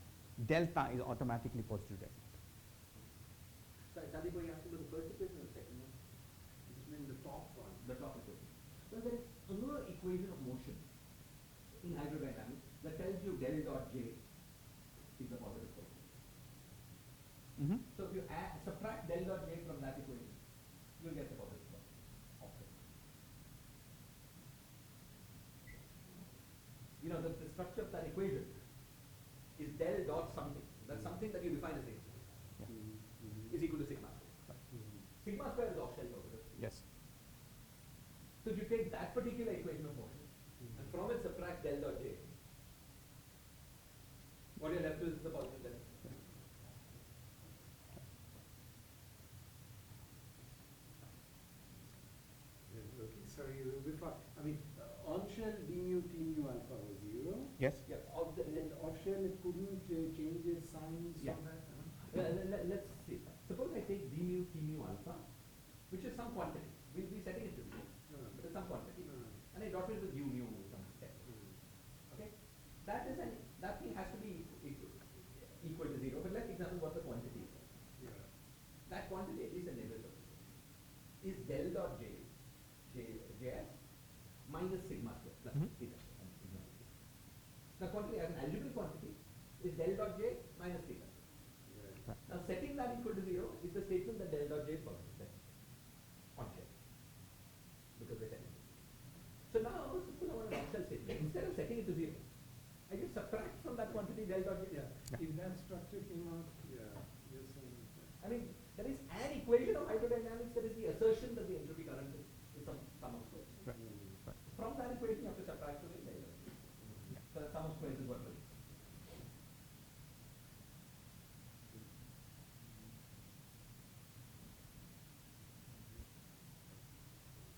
delta is automatically positive delta. Sorry, Sandeep, were you asking about the first equation or the second one? This means the top one. The top equation. Well, there is another equation of motion in hydrodynamics that tells you del dot J is the positive quotient. So if you subtract del dot J from that equation, you'll get the positive quotient of it. You know, the structure of that equation is del dot something. That's something that you define as A is equal to sigma square. Sigma square is off-shell positive. Yes. So if you take that particular equation of motion and from it subtract del dot J, what you're left with is the positive delta. Okay, sorry, before, I mean, on-shell d mu t mu alpha was 0. Yes. Yeah, And off-shell it couldn't change its signs Yeah. from that? let's see. Suppose I take d mu t mu alpha, which is some quantity. We'll be setting it to 0, but it's some quantity. And I dot it with u mu some set. Okay? That thing has to be equal to 0, but let's examine what the quantity is. Yeah. That quantity, at least a neighbor solution, is del dot Js minus sigma square plus theta. The quantity as an algebraic quantity is del dot J minus theta. Right. Now setting that equal to 0 is the statement that del dot J is positive. That's on shell. Because we're setting it. So now suppose I want an on-shell statement. Instead of setting it to 0, I just subtract from that quantity del dot J. Yeah. If that structure came out, yeah, you're saying that. I mean, there is an equation of hydrodynamics that is the assertion that the entropy current is some sum of squares. Right. Right. From that equation, you have to subtract from it del dot J. So the sum of squares is what it is.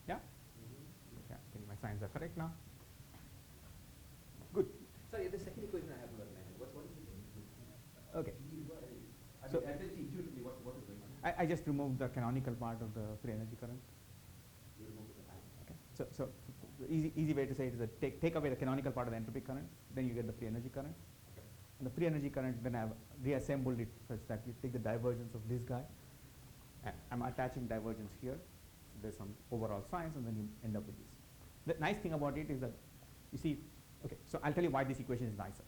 Yeah? Yeah, I think my signs are correct now. Good. Sorry, the second equation I haven't got in my head. What is it? Okay. I So- mean, I tell you intuitively what is going on. I just removed the canonical part of the free energy current. You remove the value. Okay. So the easy way to say it is that take away the canonical part of the entropy current, then you get the free energy current. Okay. And the free energy current, then I've reassembled it such that you take the divergence of this guy. I'm attaching divergence here. So there's some overall signs, and then you end up with this. The nice thing about it is that, you see, okay, so I'll tell you why this equation is nicer.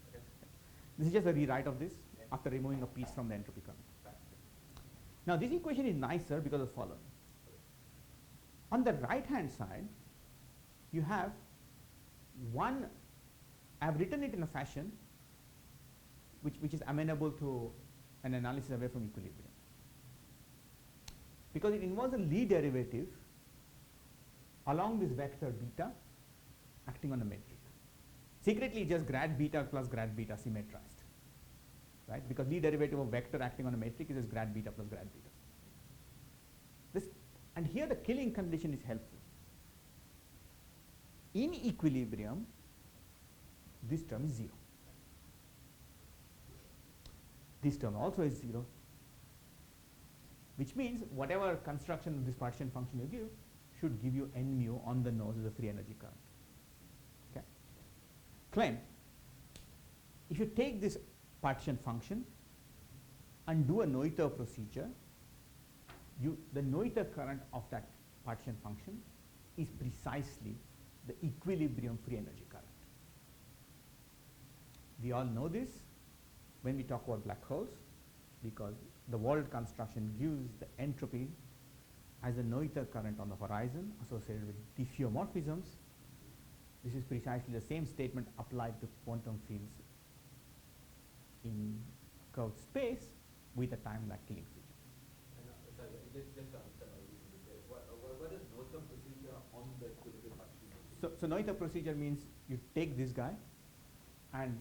Okay. This is just a rewrite of this after removing a piece from the entropy current. Fine. Now this equation is nicer because of the following. On the right hand side, you have one, I've written it in a fashion which is amenable to an analysis away from equilibrium. Because it involves a Lie derivative along this vector beta acting on a metric. Secretly just grad beta plus grad beta symmetrized. Right? Because Lie derivative of vector acting on a metric is just grad beta plus grad beta. And here the killing condition is helpful. In equilibrium, this term is 0. This term also is 0, which means whatever construction of this partition function you give should give you n mu on the nose as a free energy current. Okay. Claim, if you take this partition function and do a Noether procedure, the Noether current of that partition function is precisely the equilibrium free energy current. We all know this when we talk about black holes, because the world construction gives the entropy as a Noether current on the horizon associated with diffeomorphisms. This is precisely the same statement applied to quantum fields in curved space with a time lag killing feature. Sorry, just to understand a little bit there. What is Noether procedure on the equilibrium partition? So Noether procedure means you take this guy and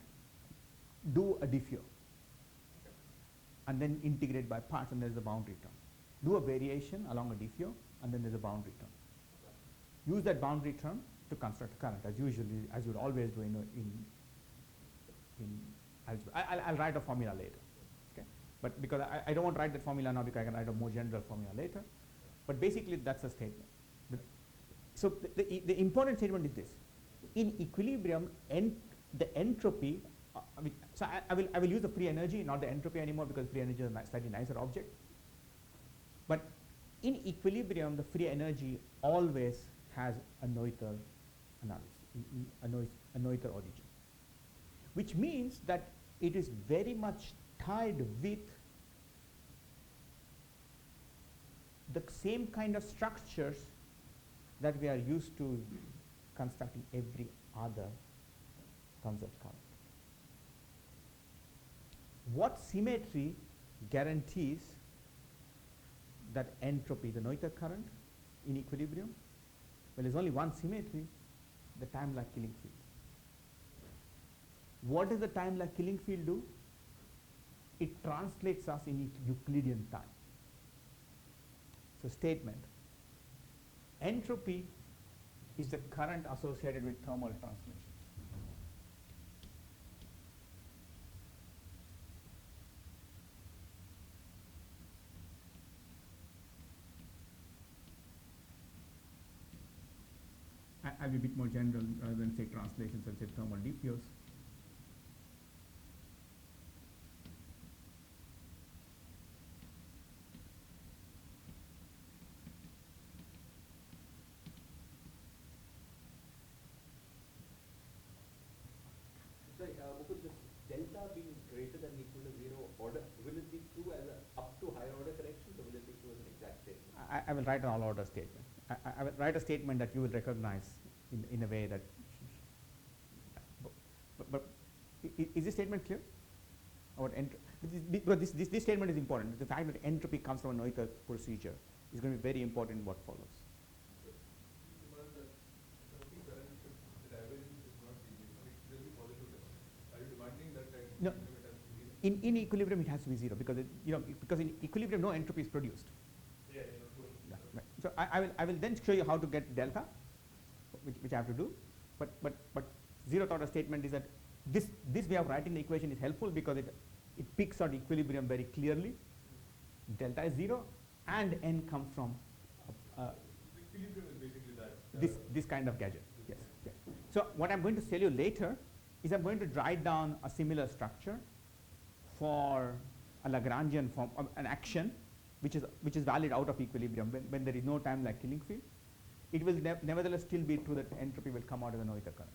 do a diffeo, Okay. and then integrate by parts, and there's a boundary term. Do a variation along a diffeo, and then there's a boundary term. Okay. Use that boundary term to construct a current, as you would always do in algebra. I'll write a formula later. Okay. But because I don't want to write that formula now because I can write a more general formula later. But basically that's a statement. So the important statement is this. In equilibrium, the entropy, so I will use the free energy, not the entropy anymore because free energy is a slightly nicer object. But in equilibrium, the free energy always has a Noether analysis, a Noether origin, which means that it is very much tied with the same kind of structures that we are used to constructing every other conserved current. What symmetry guarantees that entropy, the Noether current in equilibrium? Well, there's only one symmetry, the time-lag killing field. What does the time-lag killing field do? It translates us in Euclidean time. So statement, entropy is the current associated with thermal translation. I'll be a bit more general rather than say translations, I'll say thermal DPOs. Sorry, Mukul, this delta being greater than equal to 0 order, will it be true as a up to higher order corrections or will it be true as an exact statement? I will write an all order statement. I will write a statement that you will recognize in a way that, but is this statement clear? About because this statement is important. The fact that entropy comes from a Noether procedure is going to be very important in what follows. No, in equilibrium it has to be 0 because because in equilibrium no entropy is produced. Yeah, right. So I will then show you how to get delta, which I have to do. But zeroth order statement is that this way of writing the equation is helpful because it picks out equilibrium very clearly. Delta is 0 and n comes from equilibrium is basically that. This kind of gadget. Yes. Okay. So what I'm going to tell you later is I'm going to write down a similar structure for a Lagrangian form of an action which is valid out of equilibrium when there is no time-lag killing field. It will nevertheless still be true that entropy will come out of the Noether current.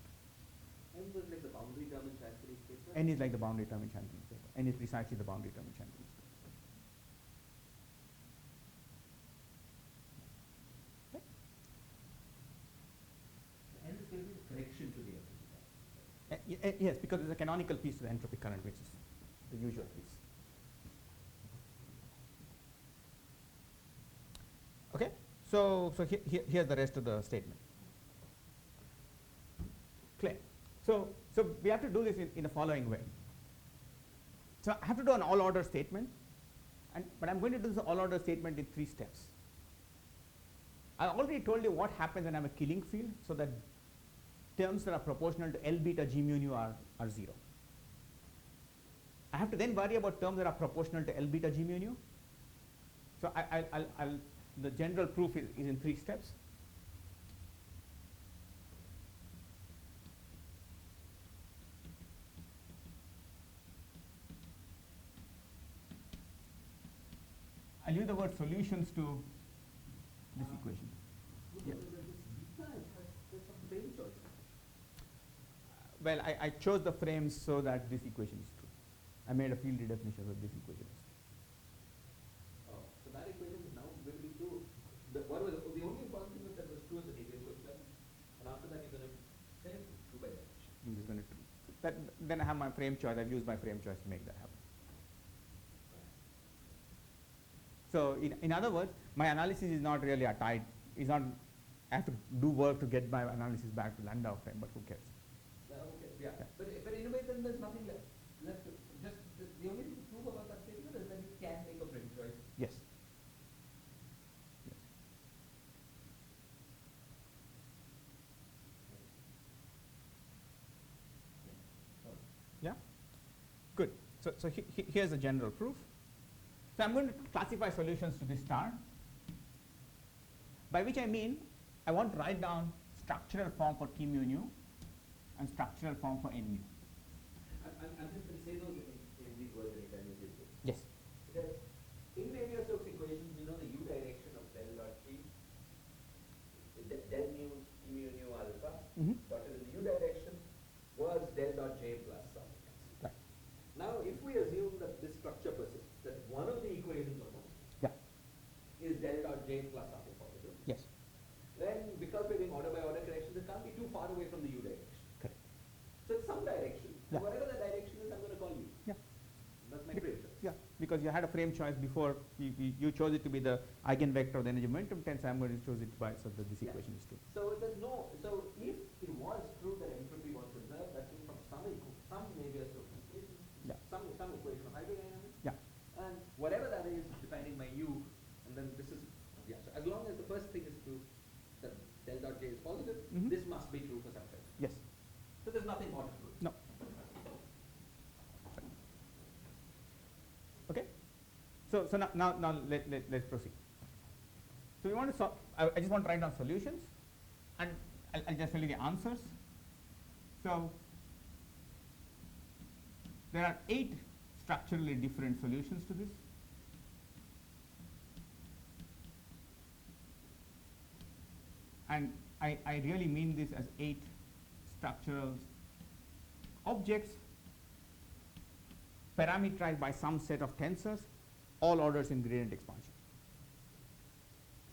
N was like the boundary term in Chancellery's paper? N is like the boundary term in Chancellery's paper. N is precisely the boundary term in Chancellery's paper. Okay. N is going to be the correction to the entropy. Yes, because it's a canonical piece to the entropy current, which is the usual piece. Okay, so here's the rest of the statement. Clear. So we have to do this in the following way. So I have to do an all order statement, but I'm going to do this all order statement in 3 steps. I already told you what happens when I have a killing field, so that terms that are proportional to L beta G mu nu are 0. I have to then worry about terms that are proportional to L beta G mu nu. So the general proof is in 3 steps. I'll use the word solutions to this equation. Yeah. There's some frame choice. Well, I chose the frames so that this equation is true. I made a field redefinition so that this equation is true. Oh, so that equation is now going to be true. The only important thing was that was true as a Hegel equation, and after that you're going to say it's true by definition. I'm just going to true. Then I have my frame choice. I've used my frame choice to make that happen. So in other words, my analysis is not really a tight. It's not. I have to do work to get my analysis back to Landau frame, but who cares? Okay, yeah. But in a way, then there's nothing left. Just the only thing to prove about that statement is that you can make a frame choice. Yes. Yeah. Good. So here's the general proof. So I'm going to classify solutions to this star, by which I mean I want to write down structural form for T mu nu and structural form for N mu. And just say those in these words anytime you give this. Yes. Because in Navier-Stokes equations, we know the u direction of del dot T, del mu T mu nu alpha, dotted in the u direction was del dot J plus something else. Right. Now, if we assume that this structure persists, that one of the equations of Yeah. is del dot J plus something positive, Yes. then because we're doing order by order corrections, it can't be too far away from the u direction. Correct. So it's some direction. Yeah. And whatever the direction is, I'm going to call u. Yeah. That's my frame choice. Yeah. Because you had a frame choice before, you chose it to be the eigenvector of the energy momentum tensor. I'm going to choose it by so that this equation is true. So there's no. So if it was true that entropy was conserved, that means from some Navier-Stokes equation, Yeah. some equation of hydrodynamics, Yeah. and whatever that is defining my u, and then this is So as long as the first thing is true, that del dot J is positive, this must be true for some time. Yes. So there's nothing more to prove. No. Okay. So now let's proceed. So we want to solve. I just want to write down solutions, and I'll just tell you the answers. So there are 8 structurally different solutions to this. And I really mean this as 8 structural objects parameterized by some set of tensors, all orders in gradient expansion.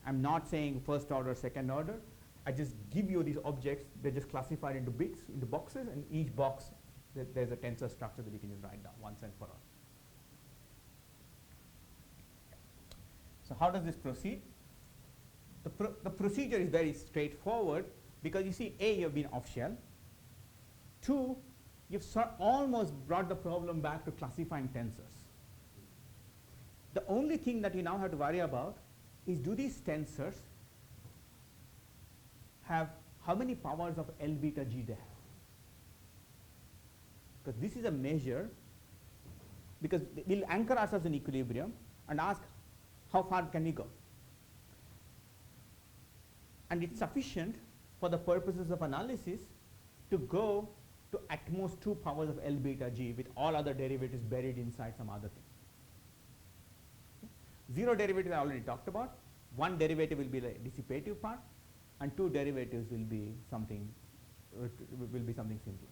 I'm not saying first order, second order. I just give you these objects. They're just classified into bits, into boxes, and each box there's a tensor structure that you can just write down once and for all. So how does this proceed? The procedure is very straightforward, because you see, A, you've been off shell. 2, you've almost brought the problem back to classifying tensors. The only thing that you now have to worry about is, do these tensors have how many powers of L beta G they have? Because this is a measure, because we'll anchor ourselves in equilibrium and ask how far can we go. And it's sufficient for the purposes of analysis to go to at most 2 powers of L beta G with all other derivatives buried inside some other thing. Okay. 0 derivatives I already talked about. 1 derivative will be the dissipative part, and 2 derivatives will be something simpler.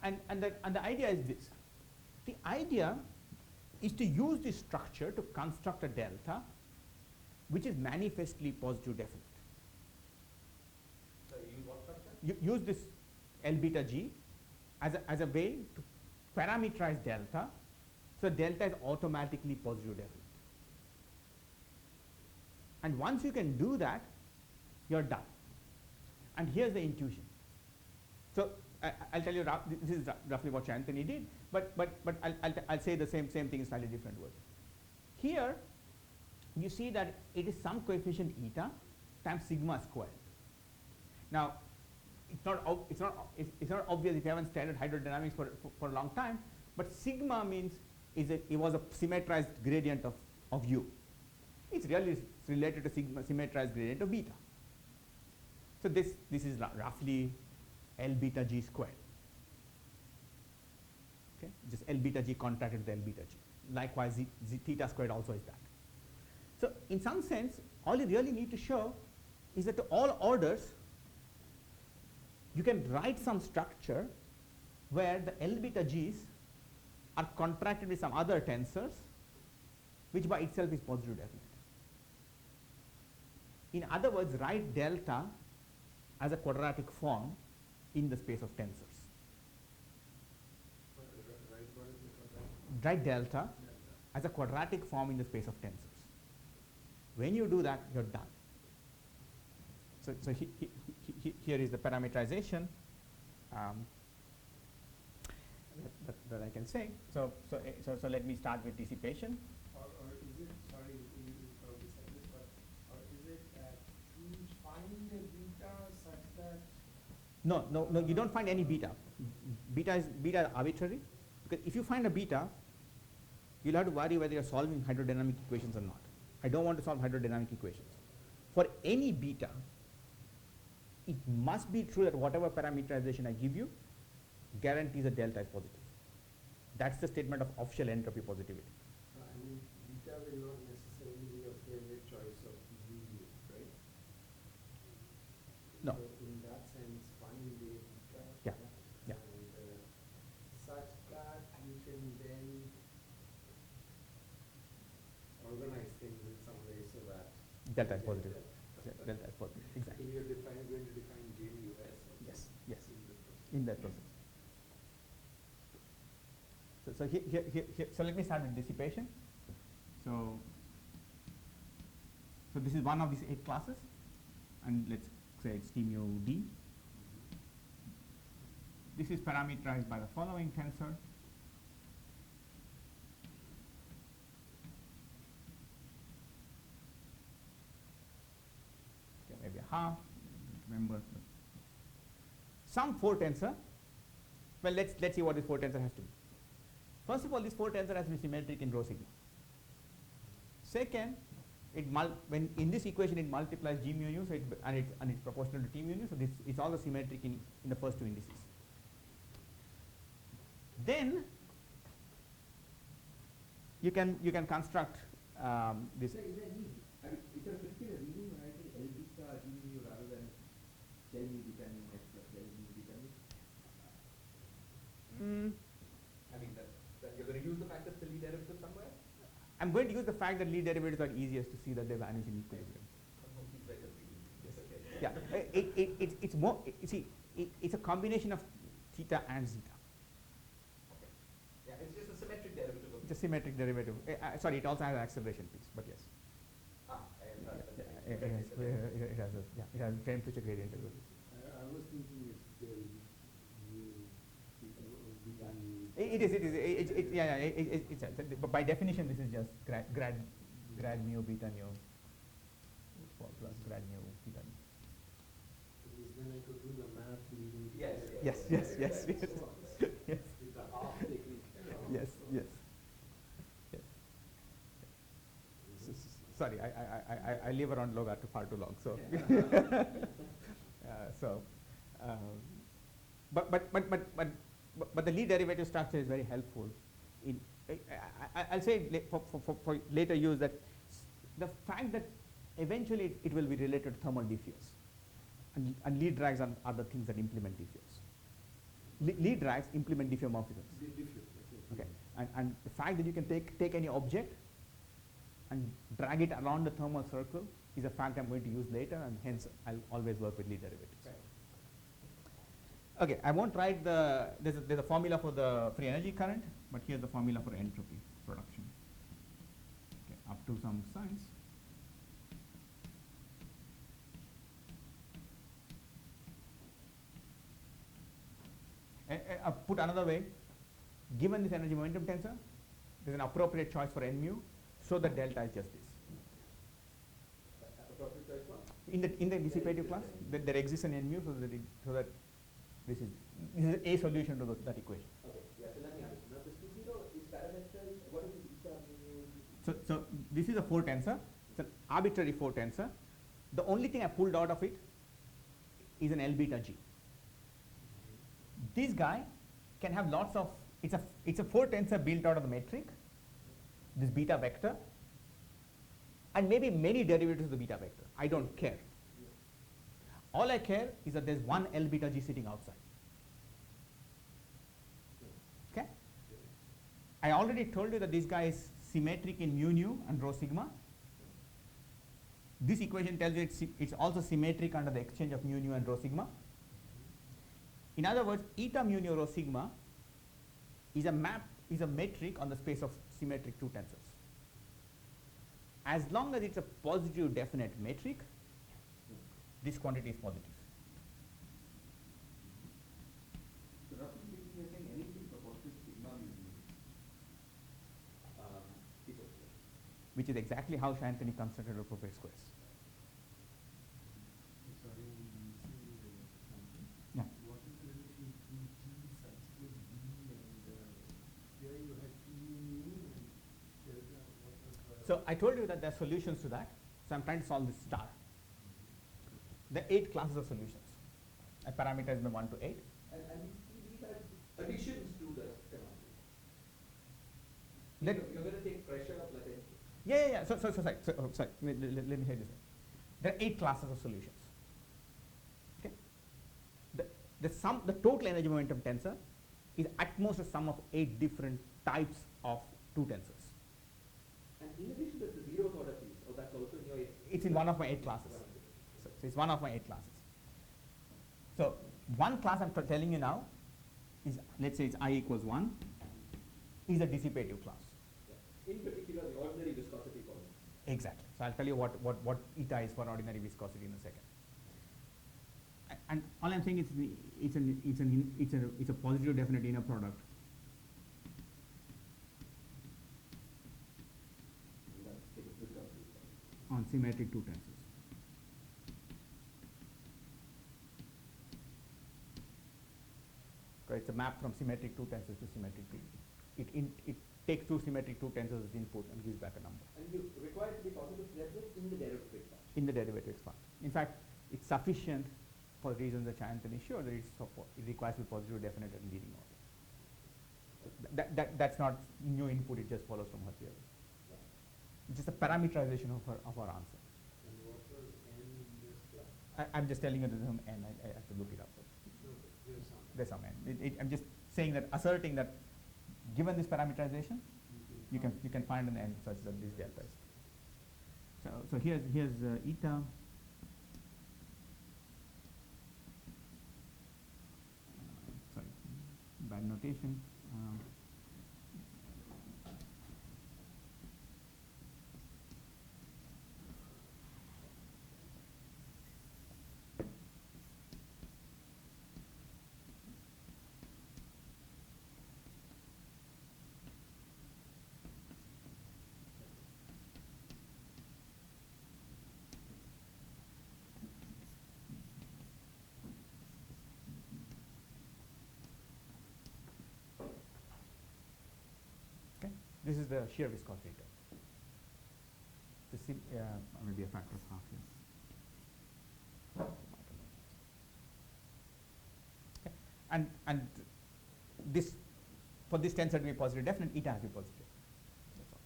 Yes. And the idea is this. The idea is to use this structure to construct a delta which is manifestly positive definite. So you use what structure? You use this L beta G as a way to parameterize delta, so delta is automatically positive definite. And once you can do that, you're done. And here's the intuition. So I'll tell you, this is roughly what Anthony did, but I'll say the same thing in slightly different words. Here, you see that it is some coefficient eta times sigma squared. Now, it's not obvious if you haven't studied hydrodynamics for a long time, but sigma means it was a symmetrized gradient of u. It's really related to symmetrized gradient of beta. So this is roughly L beta G squared. Okay, just L beta G contracted with L beta G. Likewise, z theta squared also is that. So in some sense, all you really need to show is that to all orders, you can write some structure where the L beta G's are contracted with some other tensors, which by itself is positive definite. In other words, write delta as a quadratic form in the space of tensors. Write delta as a quadratic form in the space of tensors. When you do that, you're done. So here is the parameterization that I can say. So let me start with dissipation. Or is it, sorry, you probably said this, but or is it that you find a beta such that? No, you don't find any beta. Beta is arbitrary, because if you find a beta, you'll have to worry whether you're solving hydrodynamic equations or not. I don't want to solve hydrodynamic equations. For any beta, it must be true that whatever parameterization I give you guarantees a delta is positive. That's the statement of official entropy positivity. I mean, beta will not necessarily be a favorite choice of mu, right? No. So in that sense, find a beta. Yeah. Yeah. And such that you can then organize things in some way so that Delta is you get positive. delta. Delta is positive. Exactly. So you're going to define J mu S also Yes. Yes. in this process. In that process. So here, so let me start with dissipation. So this is one of these 8 classes, and let's say it's T mu D. This is parameterized by the following tensor. Okay, maybe a half. Remember some 4 tensor. Well, let's see what this 4 tensor has to be. First of all, this 4 tensor has to be symmetric in rho sigma. Second, when in this equation it multiplies G mu nu, so and it's proportional to T mu nu, so this is also symmetric in the first 2 indices. Then you can construct this. Is there a particular reason why I think L beta G mu rather than del mu beta mu S plus del mu beta mu? I mean that you're going to use the fact that the Lie derivative somewhere? I'm going to use the fact that Lie derivatives are easiest to see that they vanish in equilibrium. It's very convenient. Yes, okay. Yeah, it's more. It's a combination of theta and zeta. Okay. Yeah, it's just a symmetric derivative of It's a symmetric derivative. Sorry, it also has an acceleration piece, but yes. It has a temperature gradient as well. I was thinking it's del mu beta mu. It is. It's but by definition, this is just grad mu beta mu plus grad mu beta mu. Because then I could do the math leading to Yes. that. Yes. Yes. With the half degree. Yes. Sorry, I live around log R far too long. So, but the Lie derivative structure is very helpful. I'll say for later use that the fact that eventually it will be related to thermal diffuse, and Lie drags are the things that implement diffuse. Lie drags implement diffeomorphisms. Okay, and the fact that you can take any object and drag it around the thermal circle is a fact I'm going to use later, and hence I'll always work with Lie derivatives. Right. Okay, I won't write there's a formula for the free energy current, but here's the formula for entropy production. Okay, up to some size. Put another way, given this energy momentum tensor, there's an appropriate choice for n mu, so the delta is just this. Appropriate choice what? In the dissipative class, there exists an n mu, so that this is a solution to that equation. Okay, yeah, so let me understand. Now this 2-0 is parameterized. What is this eta mu? So this is a 4 tensor. It's an arbitrary 4 tensor. The only thing I pulled out of it is an L beta G. This guy can have lots of, it's a 4 tensor built out of the metric, this beta vector, and maybe many derivatives of the beta vector. I don't care. All I care is that there's one L beta G sitting outside. Okay? I already told you that this guy is symmetric in mu nu and rho sigma. This equation tells you it's also symmetric under the exchange of mu nu and rho sigma. In other words, eta mu nu rho sigma is a metric on the space of symmetric 2 tensors. As long as it's a positive definite metric, this quantity is positive. So roughly speaking, you're saying anything proportional to sigma mu nu is okay. Which is exactly how Shantini constructed appropriate squares. Sorry, I'm missing something. Yeah. What is the relation between T such that B and here you had T mu and So I told you that there are solutions to that. So I'm trying to solve this star. There are 8 classes of solutions. I parameterize them 1 to 8. And these are additions to the phenomenon. You're going to take pressure of latency. Yeah. So sorry. Let me say this. There are 8 classes of solutions. Okay. The total energy momentum tensor is at most a sum of 8 different types of 2 tensors. And in addition, there's the zeroth order piece. Oh, that's also in your. It's in one of my 8 classes. So it's one of my 8 classes. So one class I'm telling you now is, let's say it's I equals 1, is a dissipative class. Yeah. In particular, the ordinary viscosity column. Exactly. So I'll tell you what eta is for ordinary viscosity in a second. And all I'm saying is it's a positive definite inner product. And that's the viscosity column. On symmetric 2 tensors. Right, it's a map from symmetric 2 tensors to symmetric 2. It takes 2 symmetric 2 tensors as input and gives back a number. And you require it to be positive definite in the derivative part. In the derivatives part. In fact, it's sufficient for reasons that Anthony showed that it requires to be positive definite and leading order. So that's not new input, it just follows from her theory. It's just a parameterization of our answer. And what was n in this class? I'm just telling you the term n, I have to look it up. No, but There's some n. I'm just saying that, asserting that given this parameterization, you can find an n such that this delta is. So here's eta. Sorry, bad notation. This is the shear viscosity term. Maybe a factor of half here. Okay. And this, for this tensor to be positive definite, eta has to be positive. That's all.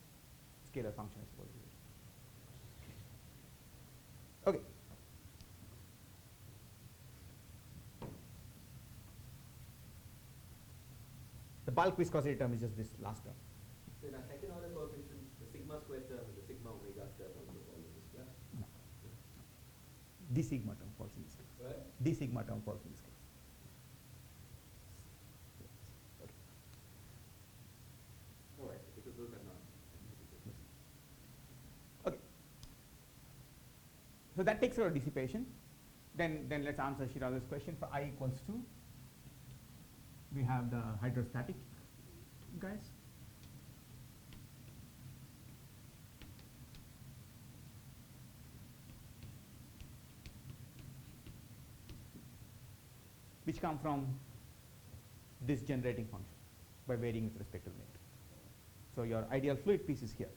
Scalar function is positive. Okay. The bulk viscosity term is just this last term. So in our second order coefficients, the sigma square term and the sigma omega term also fall in this class. No. D sigma term falls in this case. Right? D sigma term falls in this case. Okay. All right, because those are not. Okay. So that takes care of dissipation. Then let's answer Shiraza's question. For I equals 2, we have the hydrostatic guys. Which come from this generating function by varying with respect to the matrix. So your ideal fluid piece is here.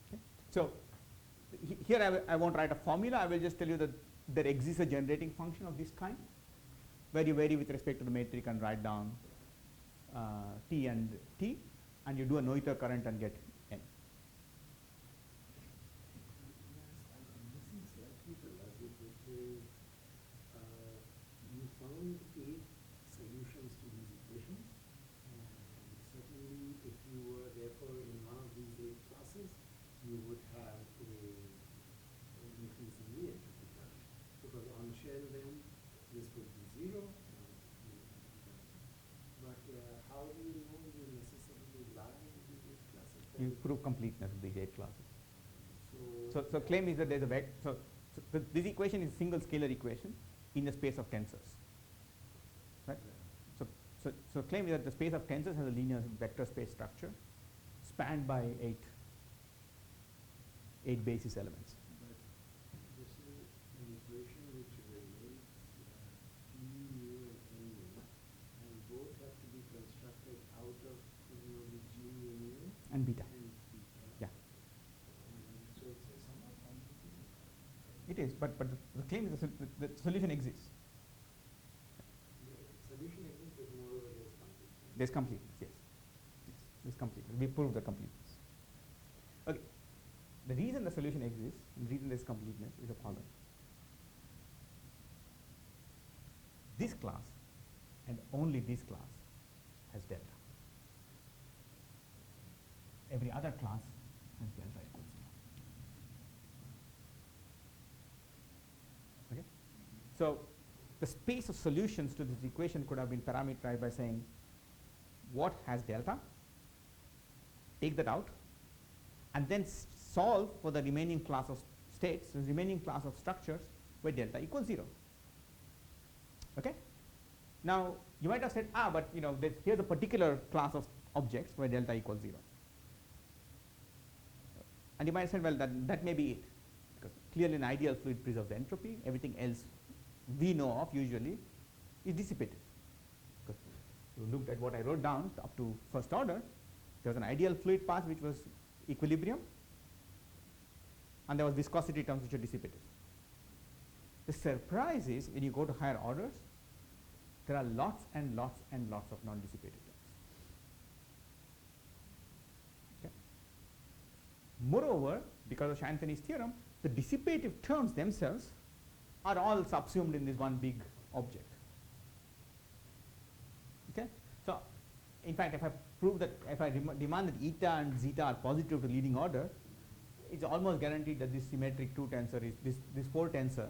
Okay. So here I won't write a formula, I will just tell you that there exists a generating function of this kind where you vary with respect to the matrix and write down T and T, and you do a Noether current and get N. I'm missing slightly the logic, which is you found 8 solutions to these equations, and certainly if you were therefore in one of these 8 classes, you would have an increase in the entropy current, because on shell then this would be 0. But how do you know you necessarily lie in these 8 classes? You prove completeness of these 8 classes. So claim is that there's a vector. This equation is a single scalar equation in the space of tensors. Right? So claim is that the space of tensors has a linear vector space structure spanned by 8 basis elements. But this is an equation which relates P, mu, and N, and both have to be constructed out of presumably G, mu, And beta. and beta. exists, but the claim is the solution exists. Solution exists, but moreover there's completeness. There's completeness, yes. Yes, there's completeness. We proved the completeness. Okay. The reason the solution exists, and the reason there's completeness is the following. This class, and only this class, has delta. Every other class has delta equals 0. Okay? So the space of solutions to this equation could have been parameterized by saying what has delta, take that out, and then solve for the remaining class of states, the remaining class of structures where delta equals 0. Okay? Now you might have said, but here's a particular class of objects where delta equals 0. And you might have said, well, that may be it, because clearly an ideal fluid preserves entropy. Everything else we know of usually is dissipative. Because you looked at what I wrote down up to first order, there was an ideal fluid path which was equilibrium, and there was viscosity terms which are dissipative. The surprise is when you go to higher orders, there are lots and lots and lots of non-dissipative terms. Okay. Moreover, because of Chanfani's theorem, the dissipative terms themselves are all subsumed in this one big object. Okay? So, in fact, if I prove that, if I demand that eta and zeta are positive to leading order, it's almost guaranteed that this symmetric 2 tensor is, this 4 tensor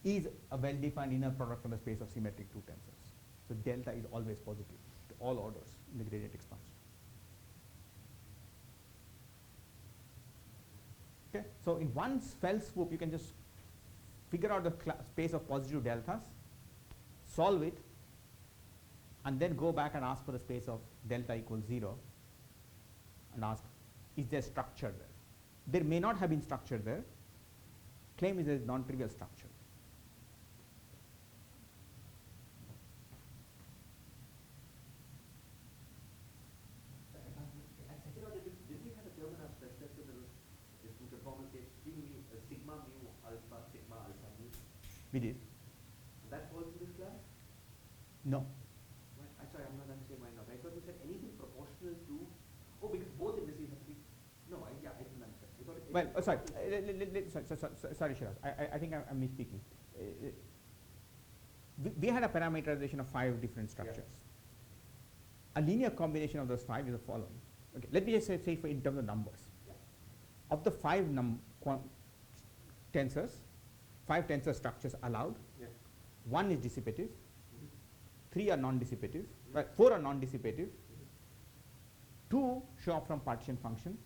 is a well-defined inner product on the space of symmetric 2 tensors. So delta is always positive to all orders in the gradient expansion. Okay, so in one fell swoop, you can just figure out the space of positive deltas, solve it, and then go back and ask for the space of delta equals 0, and ask, is there structure there? There may not have been structure there. Claim is there is non-trivial structure. At second order, did we have a term in our stress test that was this in conformal case, sigma mu alpha, sigma alpha mu? We did. And that falls in this class? No. I'm sorry, I'm not understanding why not. I thought you said anything proportional to, because both indices have to be, no, I didn't understand. Well, sorry, Shiraz. I think I'm misspeaking. We had a parameterization of 5 different structures. Yeah. A linear combination of those 5 is the following. Okay, let me just say for in terms of numbers. Yeah. Of the 5 tensors, 5 tensor structures allowed, 1 is dissipative, 3 are non-dissipative, 4 are non-dissipative, 2 show up from partition function,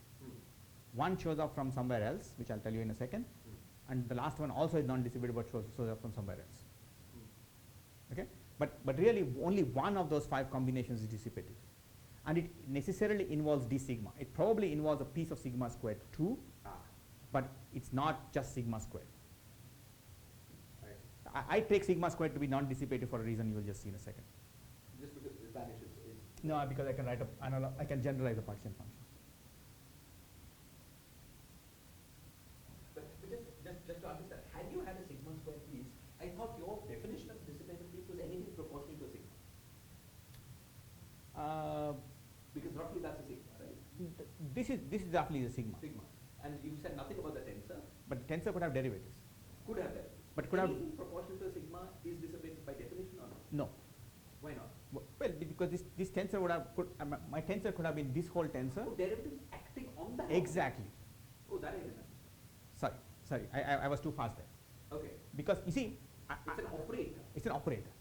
1 shows up from somewhere else, which I'll tell you in a second, and the last one also is non-dissipative but shows up from somewhere else. Okay? But really only one of those 5 combinations is dissipative. And it necessarily involves d sigma. It probably involves a piece of sigma squared too, but it's not just sigma squared. I take sigma squared to be non-dissipative for a reason you will just see in a second. Just because it vanishes. No, because I can write I can generalize the partition function. But just to understand, had you had a sigma squared piece, I thought your definition of dissipative piece was anything proportional to sigma. Because roughly that's a sigma, right? This is roughly the sigma. Sigma. And you said nothing about the tensor. But the tensor could have derivatives. Could have derivatives. But could have anything proportional to a sigma is dissipative by definition or not? No. Why not? Well, because this tensor would have my tensor could have been this whole tensor. Oh, derivatives acting on that. Exactly. Oh, that I didn't understand. Sorry, I was too fast there. Okay. Because you see, It's an operator. It's an operator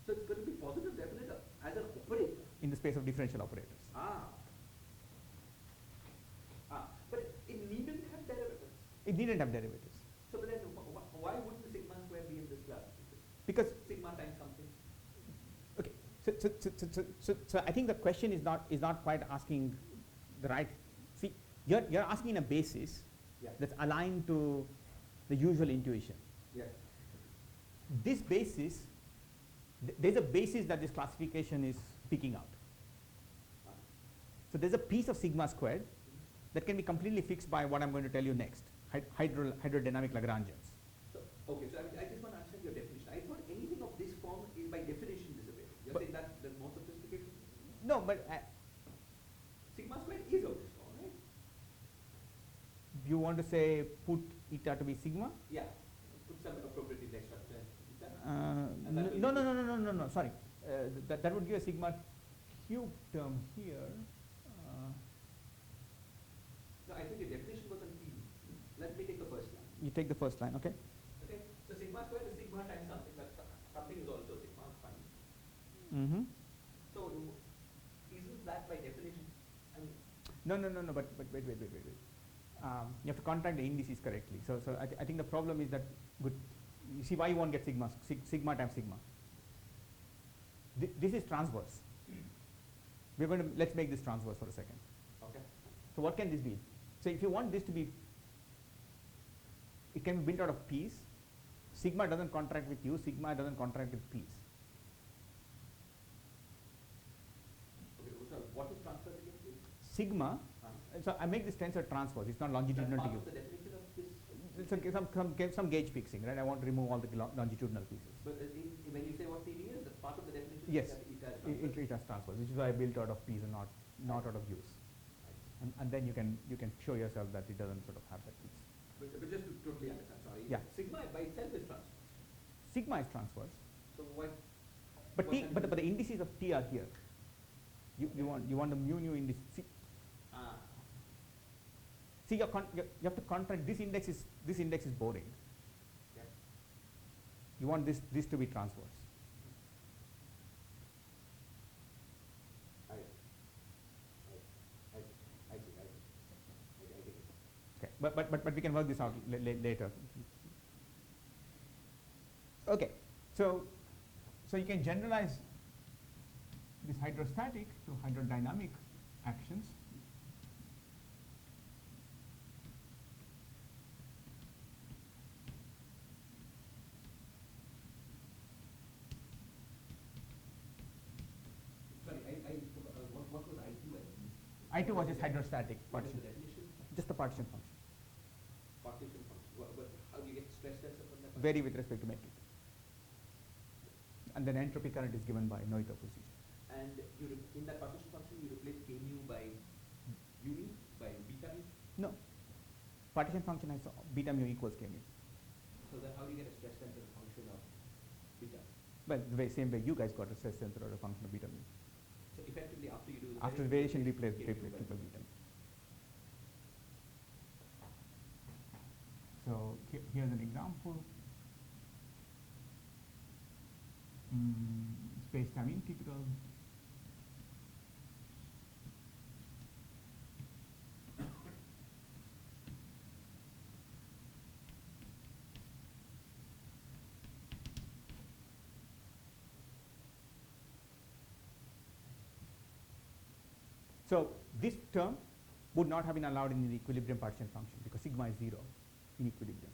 So it's going to be positive definite as an operator. in the space of differential operators. But it needn't have derivatives. It didn't have derivatives. So but then why wouldn't the sigma square be in this class? Because Sigma times something. okay, so I think the question is not quite asking the right. See, you're asking a basis that's aligned to the usual intuition. Yeah. This basis, there's a basis that this classification is picking out. So there's a piece of sigma squared that can be completely fixed by what I'm going to tell you next. hydrodynamic Lagrangians. So, okay, so I just want to understand your definition. I thought anything of this form is by definition disappearing. You're But- saying that's more sophisticated? No, but Sigma squared is of this form, right? you want to say put eta to be sigma? Yeah. Put some appropriate index structure and eta. And No, that will no, be- no, no, no, no, no, sorry. That would give a sigma cube term here. No, I think the definition was on P. Let me take the first line. You take the first line, okay? Okay, so sigma squared is sigma times something, but something is also sigma, fine. Mm-hmm. So isn't that by definition? I mean, No, no, no, no, but wait. You have to contract the indices correctly. So I think the problem is that, good, you see why you won't get sigma times sigma. This is transverse. We're going to, let's make this transverse for a second. okay. So what can this be? So if you want this to be, it can be built out of p's. Sigma doesn't contract with u, sigma doesn't contract with p's. Okay, so what is transferred again, please? Sigma, so I make this tensor transverse, it's not That's longitudinal part to of u. the definition of this. It's some gauge fixing, right? I want to remove all the longitudinal pieces. But when you say what CD is, that's part of the definition. Yes, that eta is It transferred. has transverse, which is why I built out of p's and not out of u's. And then you can show yourself that it doesn't sort of have that piece. But just to totally understand, sorry. Yeah. Sigma by itself is transferred. Sigma is transverse, So what? but what t, can but you the do? indices of t are here. You want the mu index. Ah, See, you have to contract this index is boring. yeah. You want this to be transverse. I see. I get it. Okay, but we can work this out later. Okay, so you can generalize this hydrostatic to hydrodynamic actions. Sorry, I forgot, what was I2 as? I2 was just hydrostatic What is partition, the definition? just the partition function. Partition function. How do you get stress tensor from that? Vary with respect to metric. And then entropy current is given by Noether procedure. And in that partition function, you replace k mu by u mu by beta mu. No, partition function has beta mu equals k mu. So then, how do you get a stress tensor function of beta? Well, the same way you guys got a stress tensor or a function of beta mu. So effectively, after you do the After the variation, you replace k mu by triple beta mu. So here's an example. Space-time integral. So this term would not have been allowed in the equilibrium partition function because sigma is 0 in equilibrium.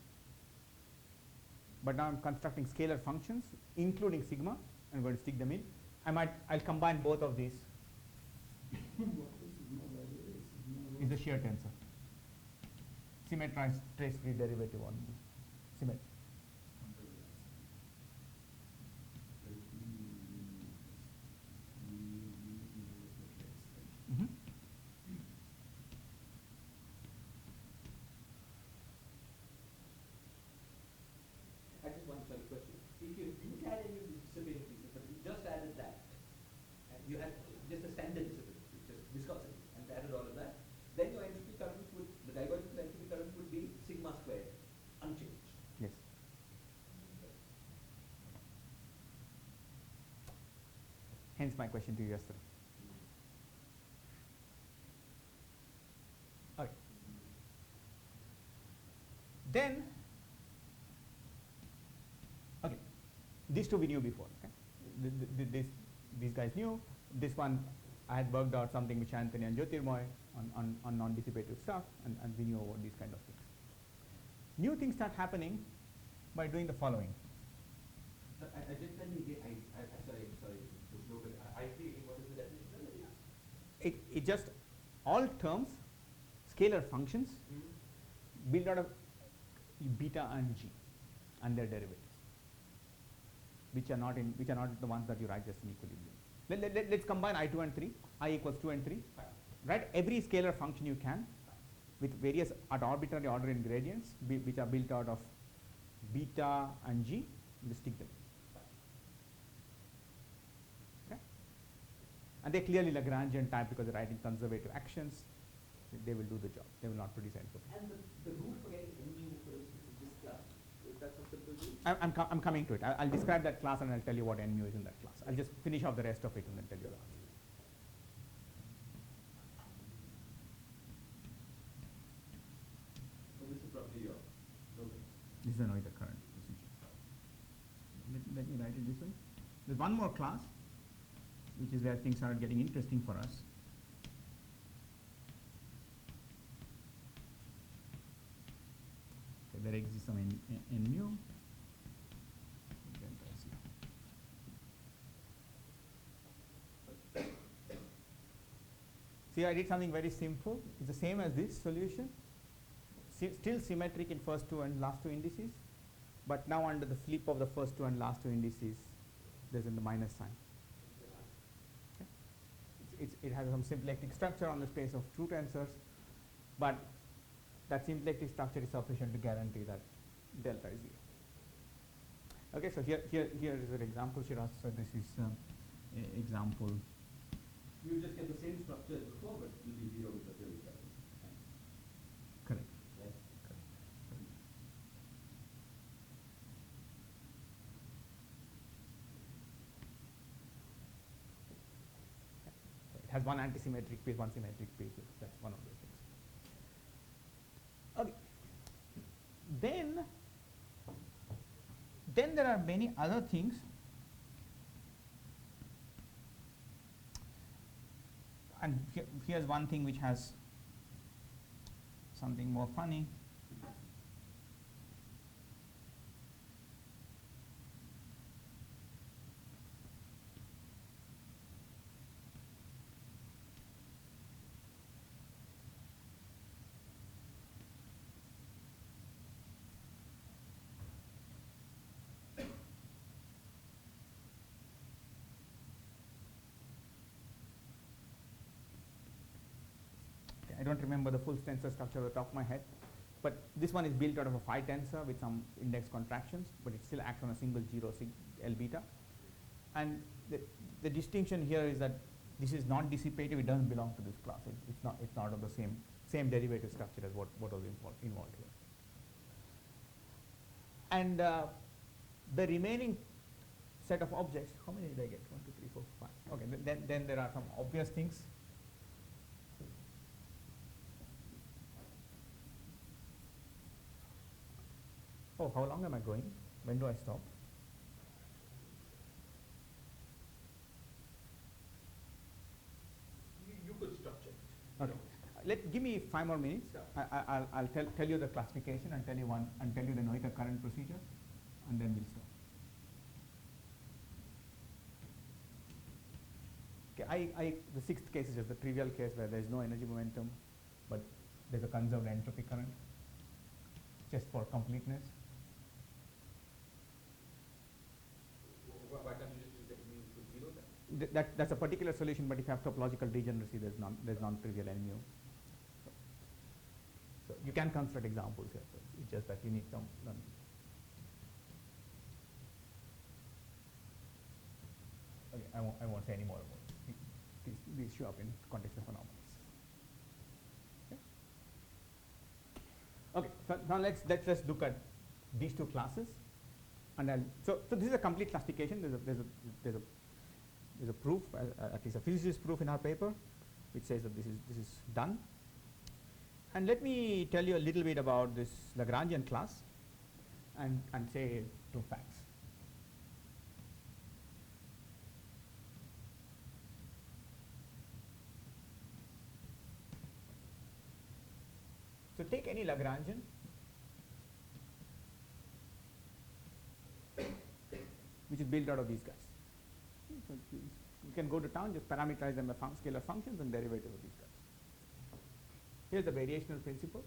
But now I'm constructing scalar functions including sigma. I'm going to stick them in. I'll combine both of these. What is sigma, by the way? Sigma Is the was- shear tensor. Symmetrized trace-free derivative on the symmetry. Mm-hmm. I just one sorry question. If you didn't add any of the dissipating pieces, but you just added that, and you had just a standard dissipating piece, just viscosity, and added all of that, then your entropy current would, the divergence entropy current would be sigma squared, unchanged. Yes. Hence my question to you yesterday. Okay. Then, okay, these two we knew before. Okay, these guys knew. This one I had worked out something with Anthony and Jyotirmoy on non-dissipative stuff, and we knew about these kind of things. New things start happening by doing the following. So I just tell me again, sorry, to slow, but I agree, what is the definition? It just all terms, scalar functions, built out of beta and g and their derivatives, which are not the ones that you write just in equilibrium. Let's combine I2 and 3, I equals 2 and 3. Write every scalar function you can with various at arbitrary order gradients which are built out of beta and g, and just stick them. Okay? And they're clearly Lagrangian type because they're writing conservative actions. They will do the job. They will not produce entropy. And the rule for getting mu, for instance, in this class, is that some simple rule? I'm coming to it. I'll describe that class and I'll tell you what mu is in that class. I'll just finish off the rest of it and then tell you the answer. So this is probably your noted. This is the current procedure. Let me write it this way. There's one more class, which is where things start getting interesting for us. Okay, there exists some n mu. See, I did something very simple. It's the same as this solution. Still symmetric in first two and last two indices, but now under the flip of the first two and last two indices, there's the minus sign. Okay. It has some symplectic structure on the space of two tensors, but that symplectic structure is sufficient to guarantee that delta is 0. Okay, so here is an example, Shiraz. So this is example. You just get the same structure as before, but it will be 0 with the theory present. Correct. Right? So it has one antisymmetric piece, one symmetric piece. That's one of those things. Okay. Then there are many other things. And here's one thing which has something more funny. I don't remember the full tensor structure at the top of my head, but this one is built out of a phi tensor with some index contractions, but it still acts on a single 0 L beta. And the distinction here is that this is not dissipative. It doesn't belong to this class. It's not of the same derivative structure as what was involved here. And the remaining set of objects, how many did I get? 1, 2, 3, 4, 5. Okay, then there are some obvious things. Oh, how long am I going? When do I stop? You could structure it. Okay. Give me 5 more minutes. Sure. I'll tell you the classification and tell you the Noether current procedure, and then we'll stop. Okay, the sixth case is just the trivial case where there is no energy momentum, but there's a conserved entropy current, just for completeness. Why can't you just use that mu equals 0 then? That's a particular solution, but if you have topological degeneracy, there's non-trivial N mu. So you can construct examples here. So it's just that you need some. Okay, I won't say any more about it. These show up in context of anomalies. Okay, so now let's just look at these two classes, and so this is a complete classification. There's a proof, at least a physicist proof in our paper, which says that this is done. And let me tell you a little bit about this Lagrangian class, and say 2 facts. So take any Lagrangian, which is built out of these guys. So you can go to town, just parameterize them by scalar functions and derivatives of these guys. Here's the variational principle.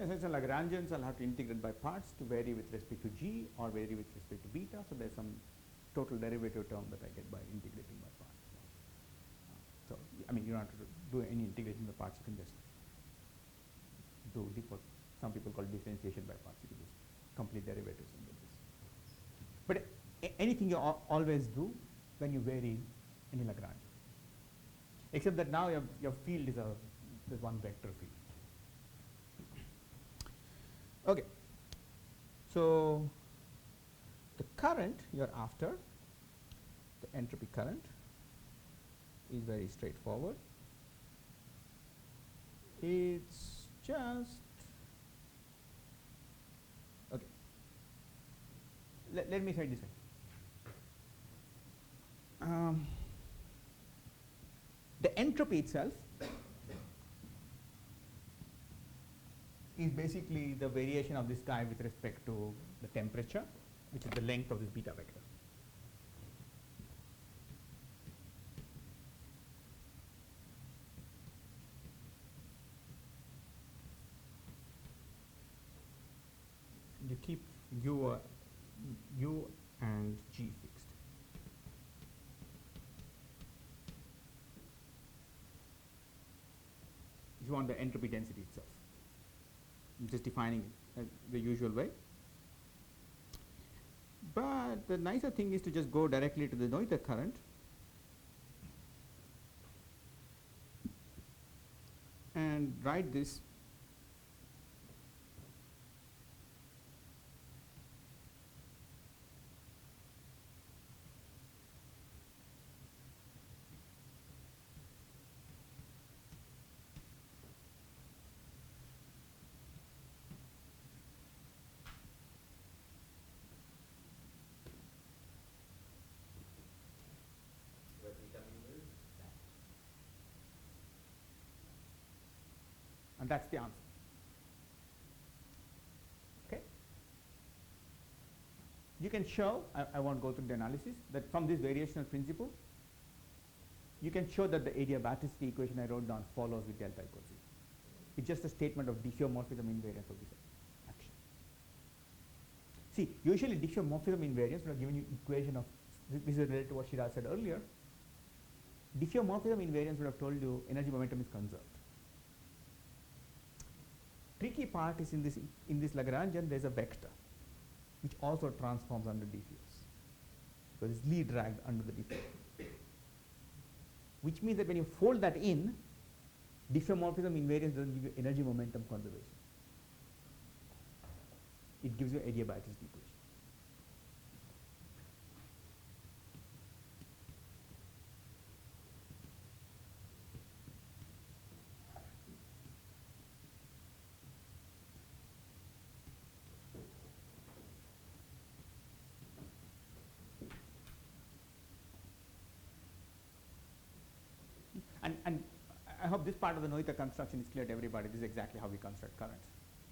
Okay, so Lagrangians I'll have to integrate by parts to vary with respect to g or vary with respect to beta. So there's some total derivative term that I get by integrating by parts. So I mean, you don't have to do any integration by parts. You can just do what some people call differentiation by parts. You can just complete derivatives and get this. But anything you always do when you vary any Lagrangian, except that now your field is there's one vector field. Okay, so the current you're after, the entropy current, is very straightforward. It's just, okay, let me say it this way. The entropy itself is basically the variation of this guy with respect to the temperature, which is the length of this beta vector. You keep u and g fixed. If you want the entropy density itself, I'm just defining it the usual way. But the nicer thing is to just go directly to the Noether current and write this Where beta mu is that. and that's the answer. Okay? You can show, I won't go through the analysis, that from this variational principle, you can show that the adiabaticity equation I wrote down follows with delta equals 0. It's just a statement of diffeomorphism invariance of this action. See, usually diffeomorphism invariance would have given you equation of, this is related to what Shiraz said earlier, diffeomorphism invariance would have told you energy momentum is conserved. Tricky part is in this Lagrangian there is a vector which also transforms under diffuse, because it's Lie dragged under the diffuse, which means that when you fold that in, diffeomorphism invariance doesn't give you energy momentum conservation. It gives you adiabaticity equation. And I hope this part of the Noether construction is clear to everybody. This is exactly how we construct currents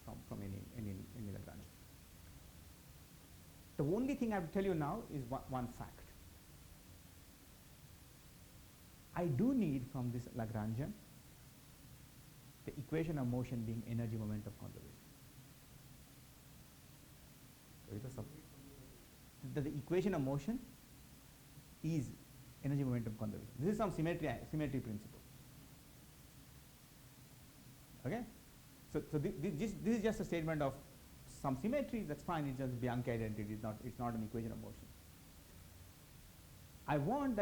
from any Lagrangian. The only thing I have to tell you now is one fact. I do need from this Lagrangian the equation of motion being energy momentum conservation. The equation of motion is energy momentum conservation. This is some symmetry principle. Okay, so this is just a statement of some symmetry. That's fine. It's just Bianchi identity. It's not an equation of motion. I want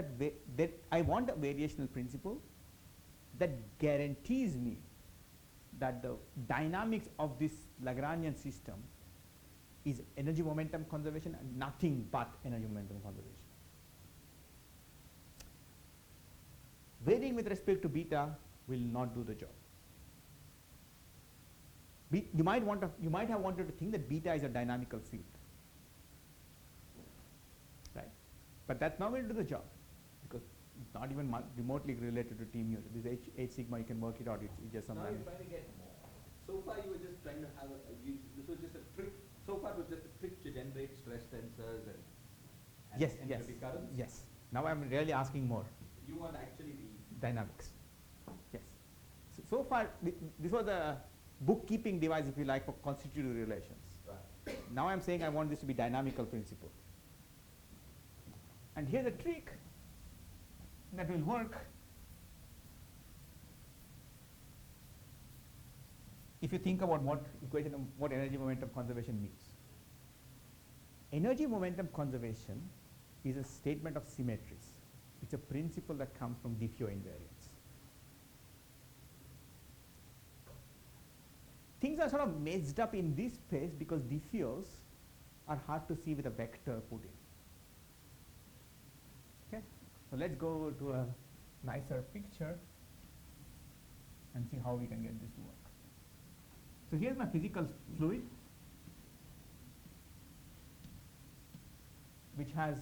I want a variational principle that guarantees me that the dynamics of this Lagrangian system is energy momentum conservation and nothing but energy momentum conservation. Varying with respect to beta will not do the job. You might have wanted to think that beta is a dynamical field, right? But that's not going to do the job, because it's not even remotely related to T mu. This H sigma, you can work it out. It's just some. Now you're trying to get more. So far you were just trying to have this was just a trick. So far it was just a trick to generate stress tensors and yes, entropy currents. yes. Now I'm really asking more. You want actually the Dynamics. Yes. So far this was a bookkeeping device, if you like, for constitutive relations. Right. Now I'm saying I want this to be dynamical principle. And here's a trick that will work if you think about what equation of what energy momentum conservation means. Energy momentum conservation is a statement of symmetries. It's a principle that comes from Diffeo invariance. Things are sort of messed up in this space because Diffeos are hard to see with a vector put in. Okay, so let's go to a nicer picture and see how we can get this to work. So here's my physical fluid, which has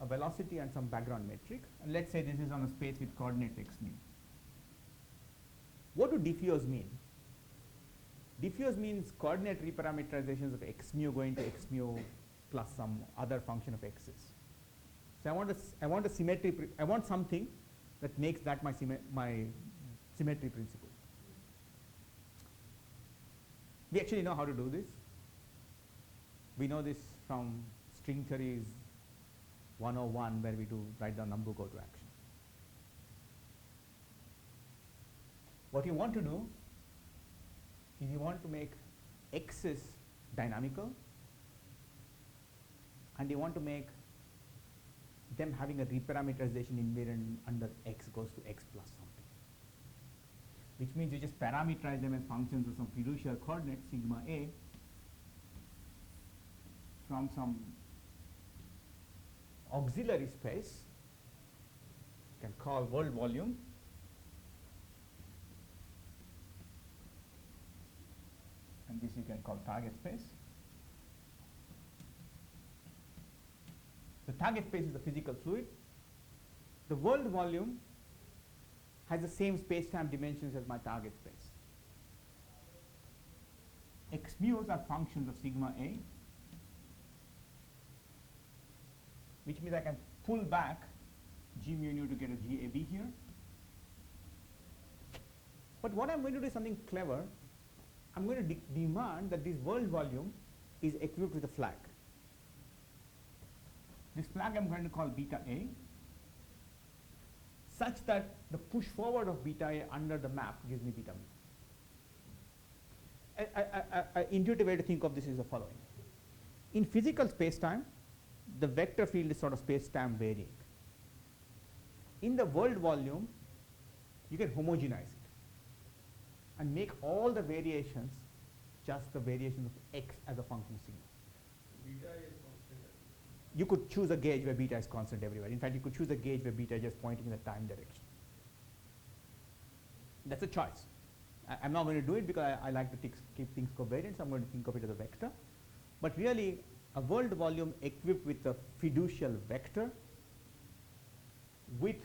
a velocity and some background metric, and let's say this is on a space with coordinates x mu. What do Diffeos mean? Diffeos means coordinate reparameterizations of x mu going to x mu plus some other function of x's. So I want a symmetry. I want something that makes that my symmetry principle. We actually know how to do this. We know this from string theories 101, where we do write down number, go to action. What you want to do is you want to make x's dynamical, and you want to make them having a reparameterization invariant under x goes to x plus something, which means you just parameterize them as functions of some fiducial coordinate sigma a from some auxiliary space, you can call world volume, and this you can call target space. The target space is the physical fluid. The world volume has the same space-time dimensions as my target space. X mu's are functions of sigma a, which means I can pull back g mu nu to get a GAB here. But what I'm going to do is something clever. I'm going to demand that this world volume is equipped with a flag. This flag I'm going to call beta A, such that the push forward of beta A under the map gives me beta mu. An intuitive way to think of this is the following. In physical space-time, the vector field is sort of space-time varying. In the world volume, you can homogenize it and make all the variations just the variations of x as a function of sigma. Beta is constant. You could choose a gauge where beta is constant everywhere. In fact, you could choose a gauge where beta is just pointing in the time direction. That's a choice. I'm not going to do it because I like to keep things covariant, so I'm going to think of it as a vector. But really, a world volume equipped with a fiducial vector with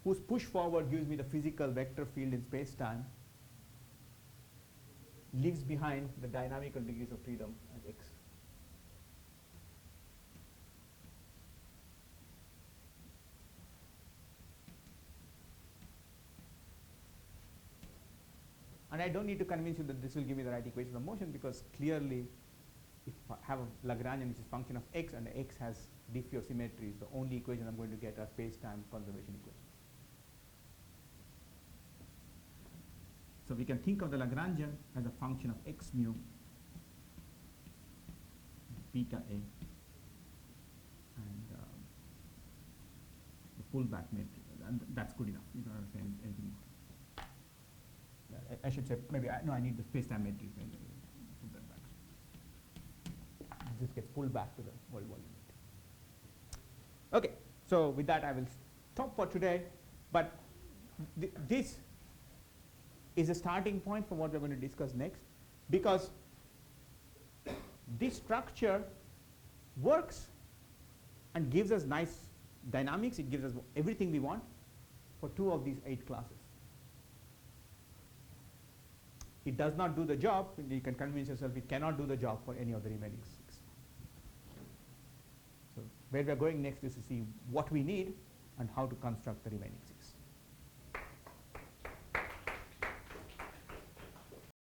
whose push forward gives me the physical vector field in space-time leaves behind the dynamical degrees of freedom as x. And I don't need to convince you that this will give me the right equation of motion, because clearly if I have a Lagrangian which is function of x and x has Diffeo symmetries, the only equation I'm going to get are space-time conservation equations. So we can think of the Lagrangian as a function of x mu beta A and the pullback matrix, and that's good enough. You don't have to say anything more. I should say maybe I need the space-time matrix. Put that back. This gets pulled back to the world volume. Okay, so with that I will stop for today. But this is a starting point for what we're going to discuss next, because this structure works and gives us nice dynamics. It gives us everything we want for 2 of these 8 classes. It does not do the job. You can convince yourself it cannot do the job for any of the remaining 6. So where we are going next is to see what we need and how to construct the remaining 6.